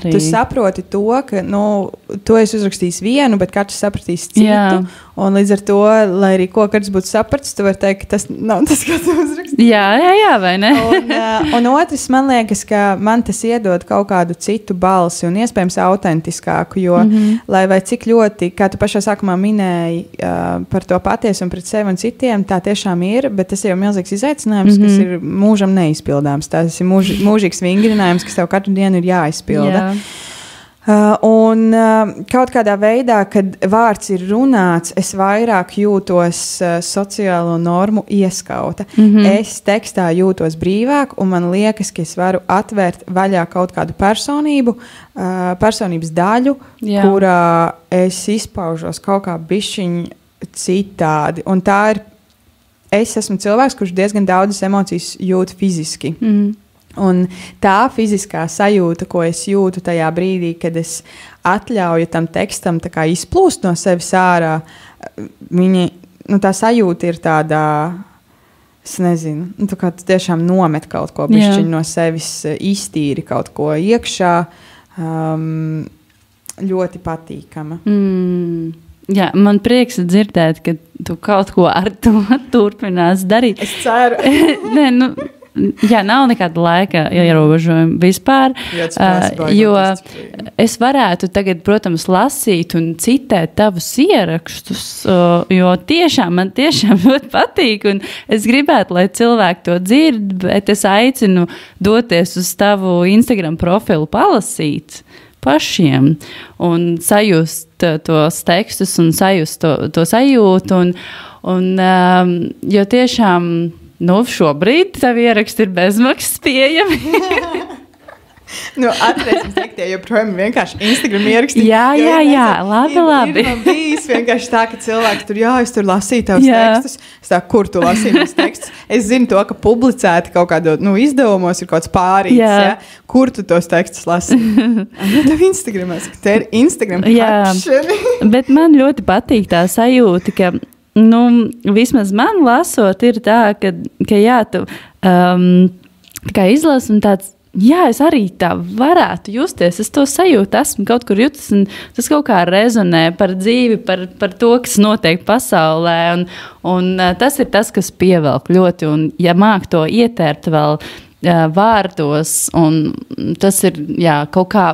Tu saproti to, ka to es uzrakstīju vienu, bet katrs sapratīs citu. Jā. Un līdz ar to, lai arī ko katrs būtu sapratis, tu vari teikt, ka tas nav tas, ko tu uzrakstīji. Jā, vai ne? Un otrs, man liekas, ka man tas iedod kaut kādu citu balsi un iespējams autentiskāku, jo lai vai cik ļoti, kā tu pašā sākumā minēji par to patiesu un pret sevi un citiem, tā tiešām ir, bet tas ir jau milzīgs izaicinājums, kas ir mūžam neizpildāms. Tas ir mūžīgs vingrinājums, kas tev katru dienu ir jāizpilda. Jā. Un kaut kādā veidā, kad vārds ir runāts, es vairāk jūtos sociālo normu ieskauta. Es tekstā jūtos brīvāk, un man liekas, ka es varu atvērt vaļā kaut kādu personības daļu, kurā es izpaužos kaut kā bišķiņ citādi. Un tā ir, es esmu cilvēks, kurš diezgan daudzas emocijas jūt fiziski. Un tā fiziskā sajūta, ko es jūtu tajā brīdī, kad es atļauju tam tekstam tā kā izplūst no sevis ārā, tā sajūta ir tāda, es nezinu, tā kā tu tiešām nomet kaut ko bišķiņ no sevis, iztīri kaut ko iekšā, ļoti patīkama. Jā, man prieks dzirdēt, ka tu kaut ko ar to turpinās darīt. Es ceru. Nē, jā, nav nekāda laika ierobežojuma vispār, jo es varētu tagad, protams, lasīt un citēt tavus ierakstus, jo man tiešām ļoti patīk, un es gribētu, lai cilvēki to dzird, bet es aicinu doties uz tavu Instagram profilu palasīt pašiem un sajust tos tekstus un sajust to sajūtu, jo tiešām šobrīd tavi ieraksti ir bezmaksas pieejami. Atcerēsim teikt, ja joprojām vienkārši Instagram ierakstīt. Jā, labi. Ir man bijis vienkārši tā, ka cilvēki tur, es tur lasīju tavus tekstus. Es tā, kur tu lasīji tavus tekstus? Es zinu to, ka publicēti kaut kādā, izdevumos ir kaut kāds pārīts, Kur tu tos tekstus lasīji? Tev Instagram, te ir Instagram captioni. Bet man ļoti patīk tā sajūta, ka vismaz man lasot ir tā, ka tu kā izlasi un tāds, es arī tā varētu justies, es to sajūtu, esmu kaut kur jutis, un tas kaut kā rezonē par dzīvi, par to, kas notiek pasaulē, un tas ir tas, kas pievelk ļoti, un ja māk to ietērt vēl vārdos, un tas ir, kaut kā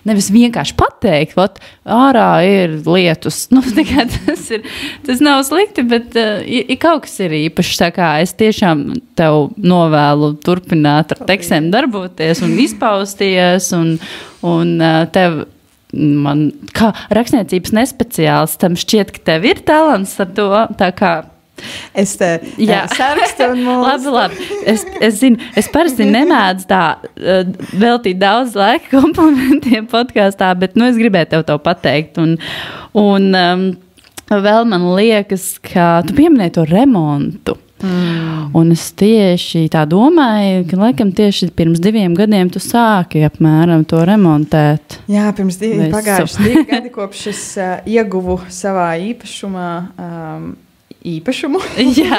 nevis vienkārši pateikt, ārā ir lietus. Tas nav slikti, bet kaut kas ir īpašs. Tā kā es tiešām tev novēlu turpināt ar tekstiem darboties un izpausties, un tev, man, kā rakstniecības nespeciālistam, šķiet, ka tev ir talants ar to, tā kā es te sarakstu un mūsu. Labi. Es zinu, es parasti nemēdzu tā veltīt daudz laika komplimentiem podkāstā, bet es gribēju tev to pateikt. Un vēl man liekas, ka tu pieminēji to remontu. Un es tieši tā domāju, ka laikam tieši pirms 2 gadiem tu sāki apmēram to remontēt. Jā, pirms pagājuši 2 gadi, kopš es ieguvu savā īpašumu. Jā.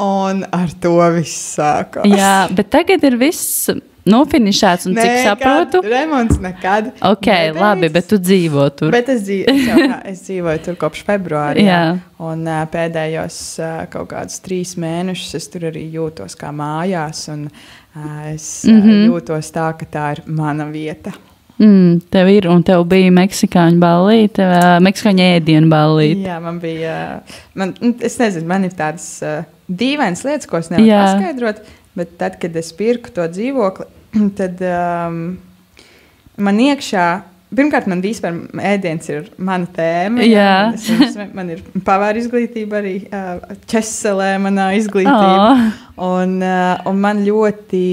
Un ar to viss sākās. Jā, bet tagad ir viss nofinišēts un cik saprotu? Remonts nekad. Ok, labi, bet tu dzīvo tur. Bet es dzīvoju tur kopš februāra. Jā. Un pēdējos kaut kādus 3 mēnešus es tur arī jūtos kā mājās. Un es jūtos tā, ka tā ir mana vieta. Tev ir, un tev bija meksikāņu ballīte, meksikāņu ēdienu ballīte. Jā, man bija, es nezinu, man ir tādas dīvainas lietas, ko es nevaru paskaidrot, bet tad, kad es pirku to dzīvokli, tad man iekšā, pirmkārt, man vispār ēdiens ir mana tēma. Man ir pavāra izglītība arī, Česelē manā izglītība. Un man ļoti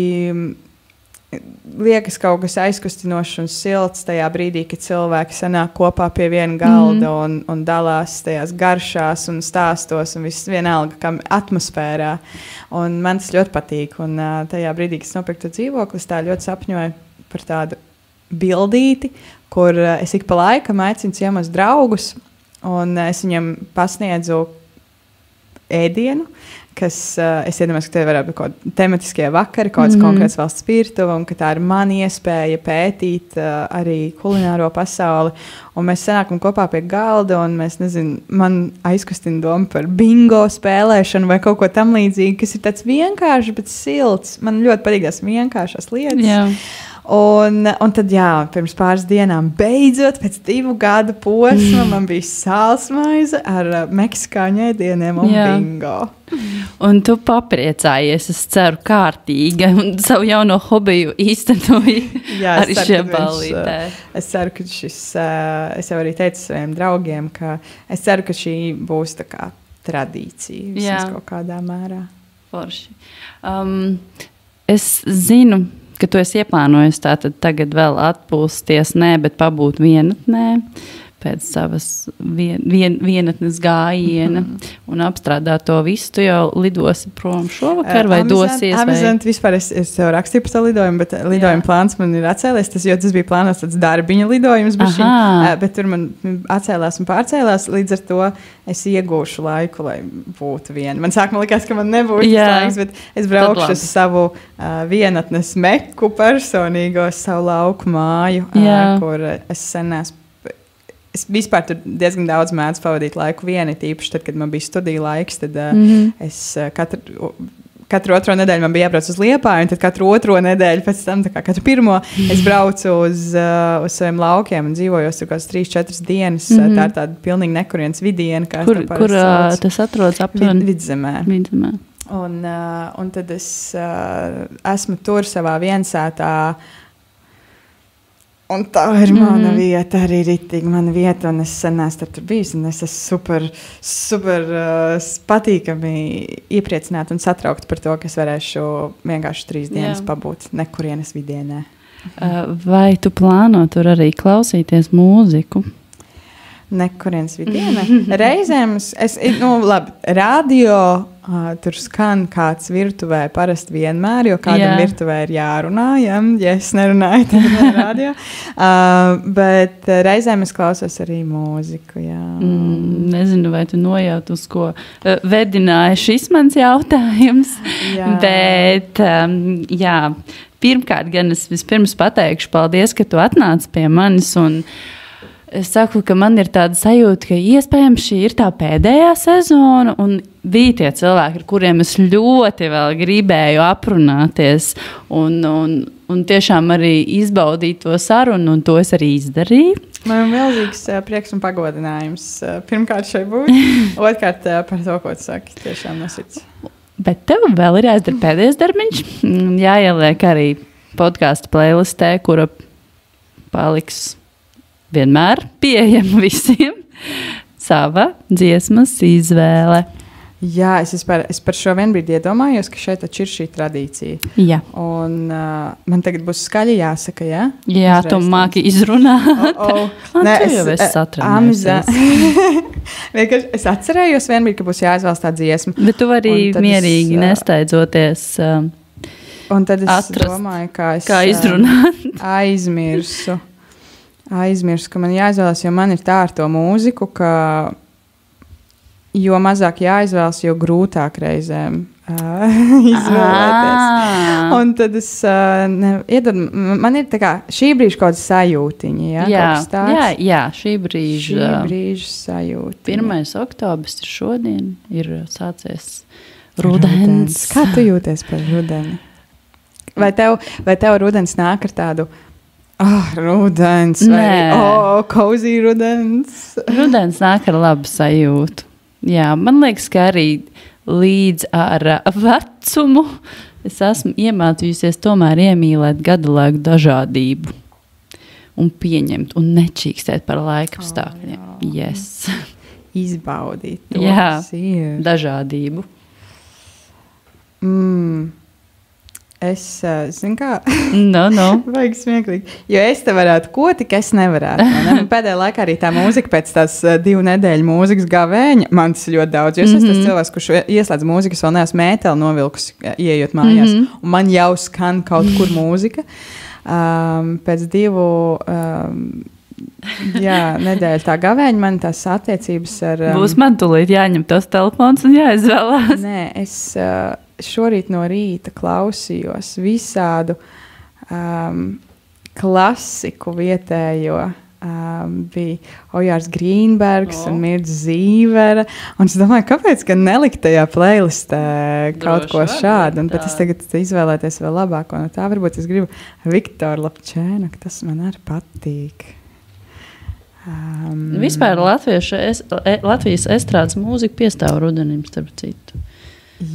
liekas kaut kas aizkustinošs un silts tajā brīdī, kad cilvēki sanāk kopā pie viena galda un dalās tajās garšās un stāstos un viss vienalga, kam atmosfērā. Un man tas ļoti patīk. Un tajā brīdī, kad es nopirku to dzīvokli, es tā ļoti sapņoju par tādu bildīti, kur es ik pa laikam aicinu ciemos draugus, un es viņam pasniedzu ēdienu, kas, es iedomājos, ka te varētu būt kaut tematiskie vakari, kaut kāds konkrēts valsts virtuve, un ka tā ir mana iespēja pētīt arī kulināro pasauli. Un mēs sanākam kopā pie galda, un mēs, man aizkustina doma par bingo spēlēšanu vai kaut ko tam līdzīgu, kas ir tāds vienkārši, bet silts. Man ļoti patīk tās vienkāršas lietas. Jā. Un tad, pirms pāris dienām beidzot, pēc 2 gadu posma, man bija sālsmaize ar meksikāņu ēdieniem un bingo. Un tu papriecājies, es ceru, kārtīgi, un savu jauno hobiju īstenoji arī šajā ballītē. Es ceru, ka es jau arī teicu saviem draugiem, ka es ceru, ka šī būs tā kā tradīcija vismaz kaut kādā mērā. Forši. Es zinu, ka tu esi ieplānojis tātad tagad vēl atpūsties, bet pabūt vienatnē pēc savas vienatnes gājiena un apstrādāt to visu. Tu jau lidosi prom šovakar vai dosies? Amizanti vispār es jau rakstīju par to lidojumu, bet lidojuma plāns man ir atcēlies, jo tas bija plānots tāds darbiņa lidojums, bet tur man atcēlās un pārcēlās, līdz ar to es iegūšu laiku, lai būtu viena. Man sākumā likās, ka man nebūs laiks, bet es braukšu uz savu vienatnes meku personīgo, savu lauku māju, kur es sen esmu es vispār tur diezgan daudz mēdzu pavadīt laiku vieni, tīpaši tad, kad man bija studiju laiks, tad es katru otro nedēļu man bija jābrauc uz Liepāju, un tad katru otro nedēļu pēc tam, tā kā katru pirmo, es braucu uz saviem laukiem un dzīvojos tur kāds 3-4 dienas. Tā ir tāda pilnīgi nekurienes vidiena, kā Kur tas atrodas aptuveni? Vidzemē. Un tad es esmu tur savā viensētā, un tā ir mana vieta, arī ritīgi mana vieta, un es sen esmu tur bijis, un es esmu super patīkami iepriecināta un satraukta par to, ka es varēšu vienkārši 3 dienas pabūt nekurienes vidienē. Vai tu plāno tur arī klausīties mūziku? Nekurienes vidienē. Reizēm radio tur skan kāds virtuvē parasti vienmēr, jo kādam virtuvē ir jārunā, ja es nerunāju, tad ir radio. Bet reizēm es klausos arī mūziku, jā. Nezinu, vai tu nojaut uz ko vedināja šis mans jautājums, bet jā, pirmkārt gan es vispirms pateikšu paldies, ka tu atnāc pie manis, un es saku, ka man ir tāda sajūta, ka iespējams šī ir tā pēdējā sezona, un bija tie cilvēki, ar kuriem es ļoti vēl gribēju aprunāties, un tiešām arī izbaudīt to sarunu, un to es arī izdarīju. Man ir milzīgs prieks un pagodinājums. Pirmkārt šeit būt, otrkārt par to, ko tu saki, tiešām no sirds. Bet tev vēl ir jāizdara pēdējais darbiņš, jāieliek arī podcastu playlistē, kura paliks vienmēr pieejama visiem sava dziesmas izvēle. Jā, es par šo vienbrīdi iedomājos, ka šeit taču ir šī tradīcija. Jā. Un man tagad būs skaļi jāsaka, jā? Jā, tu māki izrunāt. Nē, tu jau esi atrenējusies. Vienkārši es atcerējos vienbrīd, ka būs jāizvēlas tā dziesma. Bet tu vari mierīgi nesteidzoties un tad es domāju, kā izrunāt. Aizmirsu, ka man jāizvēlas, jo man ir tā ar to mūziku, ka jo mazāk jāizvēlas, jo grūtāk reizēm izvēlēties. Un tad es man ir tā kā šī brīža kaut kāda sajūtiņa, jā, šī brīža sajūtiņa. 1. oktobris ir šodien, ir sācies rudens. Kā tu jūties par rudeni? Vai tev rudens nāk ar tādu rudens vai cozy rudens? Rudens nāk ar labu sajūtu. Jā, man liekas, ka arī līdz ar vecumu es esmu iemācījusies tomēr iemīlēt gadu laiku dažādību un pieņemt un nečīkstēt par laika apstākļiem. Yes. Izbaudīt to. Jā, dažādību. Es zinu, kā. Vajag smieklīgi. Jo es te varētu, ko tik es nevarētu. Pēdējā laikā arī tā mūzika pēc tās 2 nedēļu mūzikas gavēņa, man tas ļoti daudz. Jo es esmu tas cilvēks, kurš ieslēdz mūzikas, vēl neesmu mēteli novilkusi, ieejot mājās. Un man jau skan kaut kur mūzika. Pēc 2 nedēļu tā gavēņa man tās attiecības ar... Būs man tūlīt jāņem tos telefons un jāizvēlās. Nē, es... šorīt no rīta klausījos visādu klasiku vietējo. Bija Ojārs Grīnbergs un Mirds Zīvera. Un es domāju, kāpēc gan nelikt tajā playlistē kaut ko šādu. Bet es tagad izvēlēties vēl labāko no tā. Varbūt es gribu Viktoru Lapčēnu, ka tas man arī patīk. Vispār Latvijas estrādes mūzika piestāv rudenim, starp citu.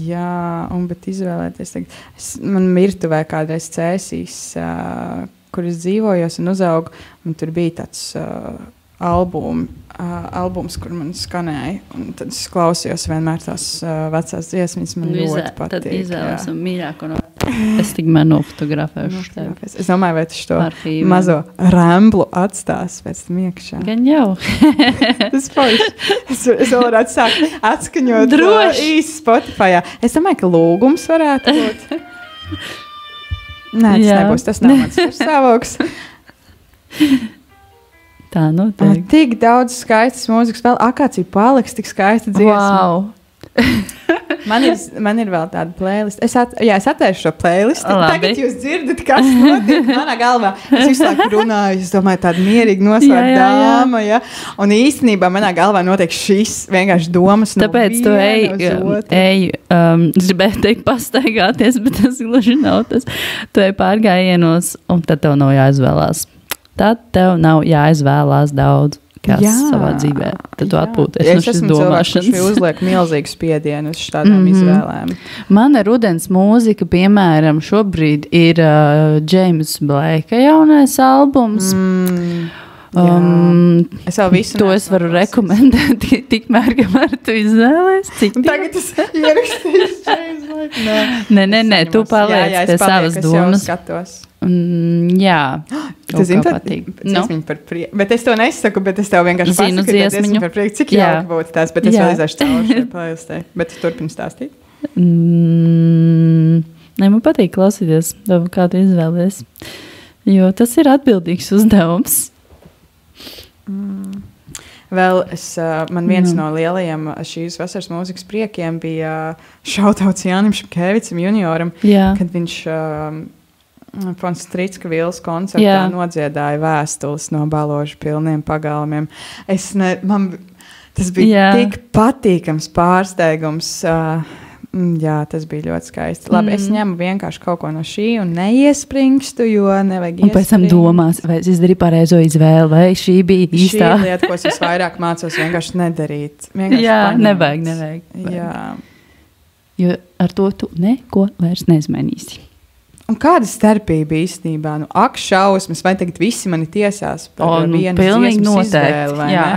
Jā, bet izvēlēties tagad. Man virtuvē kādreiz Cēsīs, kur es dzīvojos un uzaugu, un tur bija tāds albums, kur man skanēja, un tad es klausījos vienmēr tās vecās dziesmas, man ļoti patīk. Tad izvēles un mīļāko no es tikmēr nofotografēšu tevi. Es domāju, vai tu šo mazo ramblu atstās pēc tam iekšā. Gan jau. Tas forši. Es varu atskaņot īsi Spotifyā. Es domāju, ka lūgums varētu būt. Nē, tas nebūs. Tas nav mans stāvoklis. Tā noteikti. Tik daudz skaistas mūzikas vēl. Akācija paliks tik skaista dziesma. Wow. Man ir vēl tāda playlist. Es atvēršu šo playlistu. Labi. Tagad jūs dzirdat, kas notiek manā galvā. Es visu laiku runāju, es domāju, tāda mierīga nosvērta dāma. Ja? Un īstenībā manā galvā notiek šis vienkārši domas. Tāpēc tu es gribēju teikt pastaigāties, bet tas gluži nav tas. Tu ej pārgājienos, un tad tev nav jāizvēlās. Tad tev nav jāizvēlās daudz. Savā dzīvē. Tad tu atpūties no šīs domāšanas. Es uzliek milzīgu spiedienu uz tādām izvēlēm. Mana rudens mūzika, piemēram, šobrīd ir James Blake jaunais albums. Es jau visu to es varu rekomendēt, tikmēr, kamēr tu izvēlies. Tagad es ierakstīšu James Blake. Nē, tu paliec pie savas domas. Es jau skatos. Jā, tas ir patīk. Bet es to nesaku, bet es tev vienkārši zinu dziesmiņu par prieku, cik jauki būtu tās, bet es vēl izēšu cauri šai playlistē. Bet tu turpini stāstīt? Nē, man patīk klausīties, kā tu izvēlies, jo tas ir atbildīgs uzdevums. Vēl man viens no lielajiem šīs vasaras mūzikas priekiem bija šautauts Jānim Šepkevicam junioram, kad viņš Fons Strītska Vils koncertā nodziedāja vēstules no baložu pilniem pagalmiem. Tas bija tik patīkams pārsteigums. Jā, tas bija ļoti skaisti. Labi, es ņemu vienkārši kaut ko no šī un neiespringstu, jo nevajag iespringt. Un pēc tam domās, vai es izdarīju pareizo izvēli, vai šī bija īstā. Šī lieta, ko es vairāk mācos, vienkārši nedarīt. Nevajag. Jā. Jo ar to tu neko vairs neizmainīsi. Un kāda starpība īstenībā? Ak, šausmas, vai tagad visi mani tiesās par vienu dziesmas izvēli, vai ne?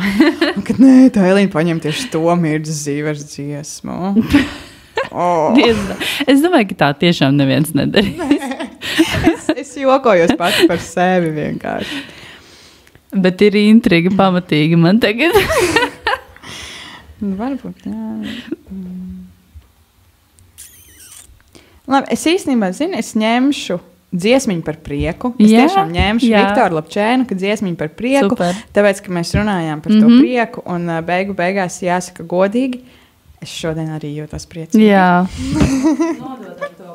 Un kad nē, tā Elīna paņem tieši to Mirdzas Zīvers dziesmu. Es domāju, ka tā tiešām neviens nedarīs. Es jokojos pati par sevi vienkārši. Bet ir intriga pamatīgi man tagad. Varbūt, jā. Labi, es īstenībā zinu, es ņemšu dziesmiņu par prieku. Es tiešām ņemšu Viktoru Lapčēnu, ka dziesmiņu par prieku. Super. Tāpēc, ka mēs runājām par to prieku, un beigās jāsaka godīgi, es šodien arī jūtos priecīgi. Jā. Nodot ar to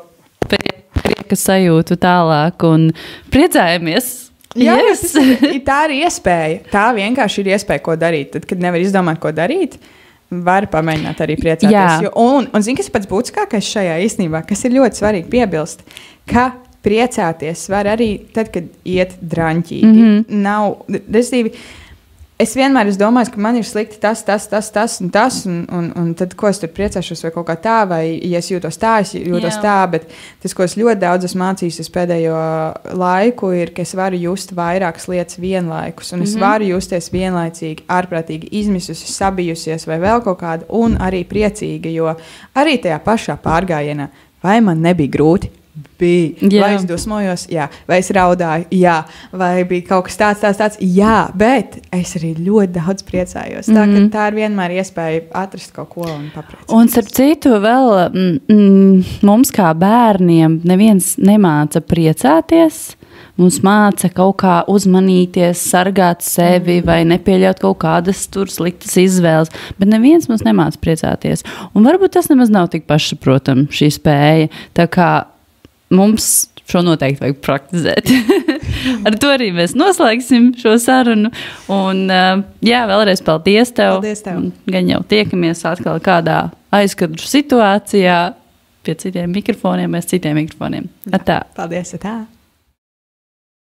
prieka sajūtu tālāk un priecājamies. Jā, tā ir iespēja. Tā vienkārši ir iespēja, ko darīt. Tad, kad nevar izdomāt, ko darīt, var pamēģināt arī priecāties. Un zini, kas ir pats būtiskākais šajā īstenībā, kas ir ļoti svarīgi piebilst, ka priecāties var arī tad, kad iet draņķīgi. Es vienmēr domāju, ka man ir slikti tas un tas, un tad, ko es tur priecāšos, vai kaut kā tā, vai ja es jūtos tā, bet tas, ko es ļoti daudz esmu mācījusies pēdējo laiku, ir, ka es varu just vairākas lietas vienlaikus, un es varu justies vienlaicīgi, ārprātīgi izmisusi, sabijusies, vai vēl kaut kāda, un arī priecīga, jo arī tajā pašā pārgājienā, vai man nebija grūti? Bija. Vai es dusmojos? Jā. Vai es raudāju? Jā. Vai bija kaut kas tāds? Jā, bet es arī ļoti daudz priecājos. Tā ir vienmēr iespēja atrast kaut ko un papriecāties. Un starp citu vēl mums kā bērniem neviens nemāca priecāties. Mums māca kaut kā uzmanīties, sargāt sevi vai nepieļaut kaut kādas tur sliktas izvēles, bet neviens mums nemāca priecāties. Un varbūt tas nemaz nav tik pašsaprotam šī spēja. Tā kā mums šo noteikti vajag praktizēt. Ar to arī mēs noslēgsim šo sarunu. Un, vēlreiz paldies tev. Paldies tev. Gan jau tiekamies atkal kādā aizkadru situācijā pie citiem mikrofoniem, mēs citiem mikrofoniem. Atā. Paldies, atā.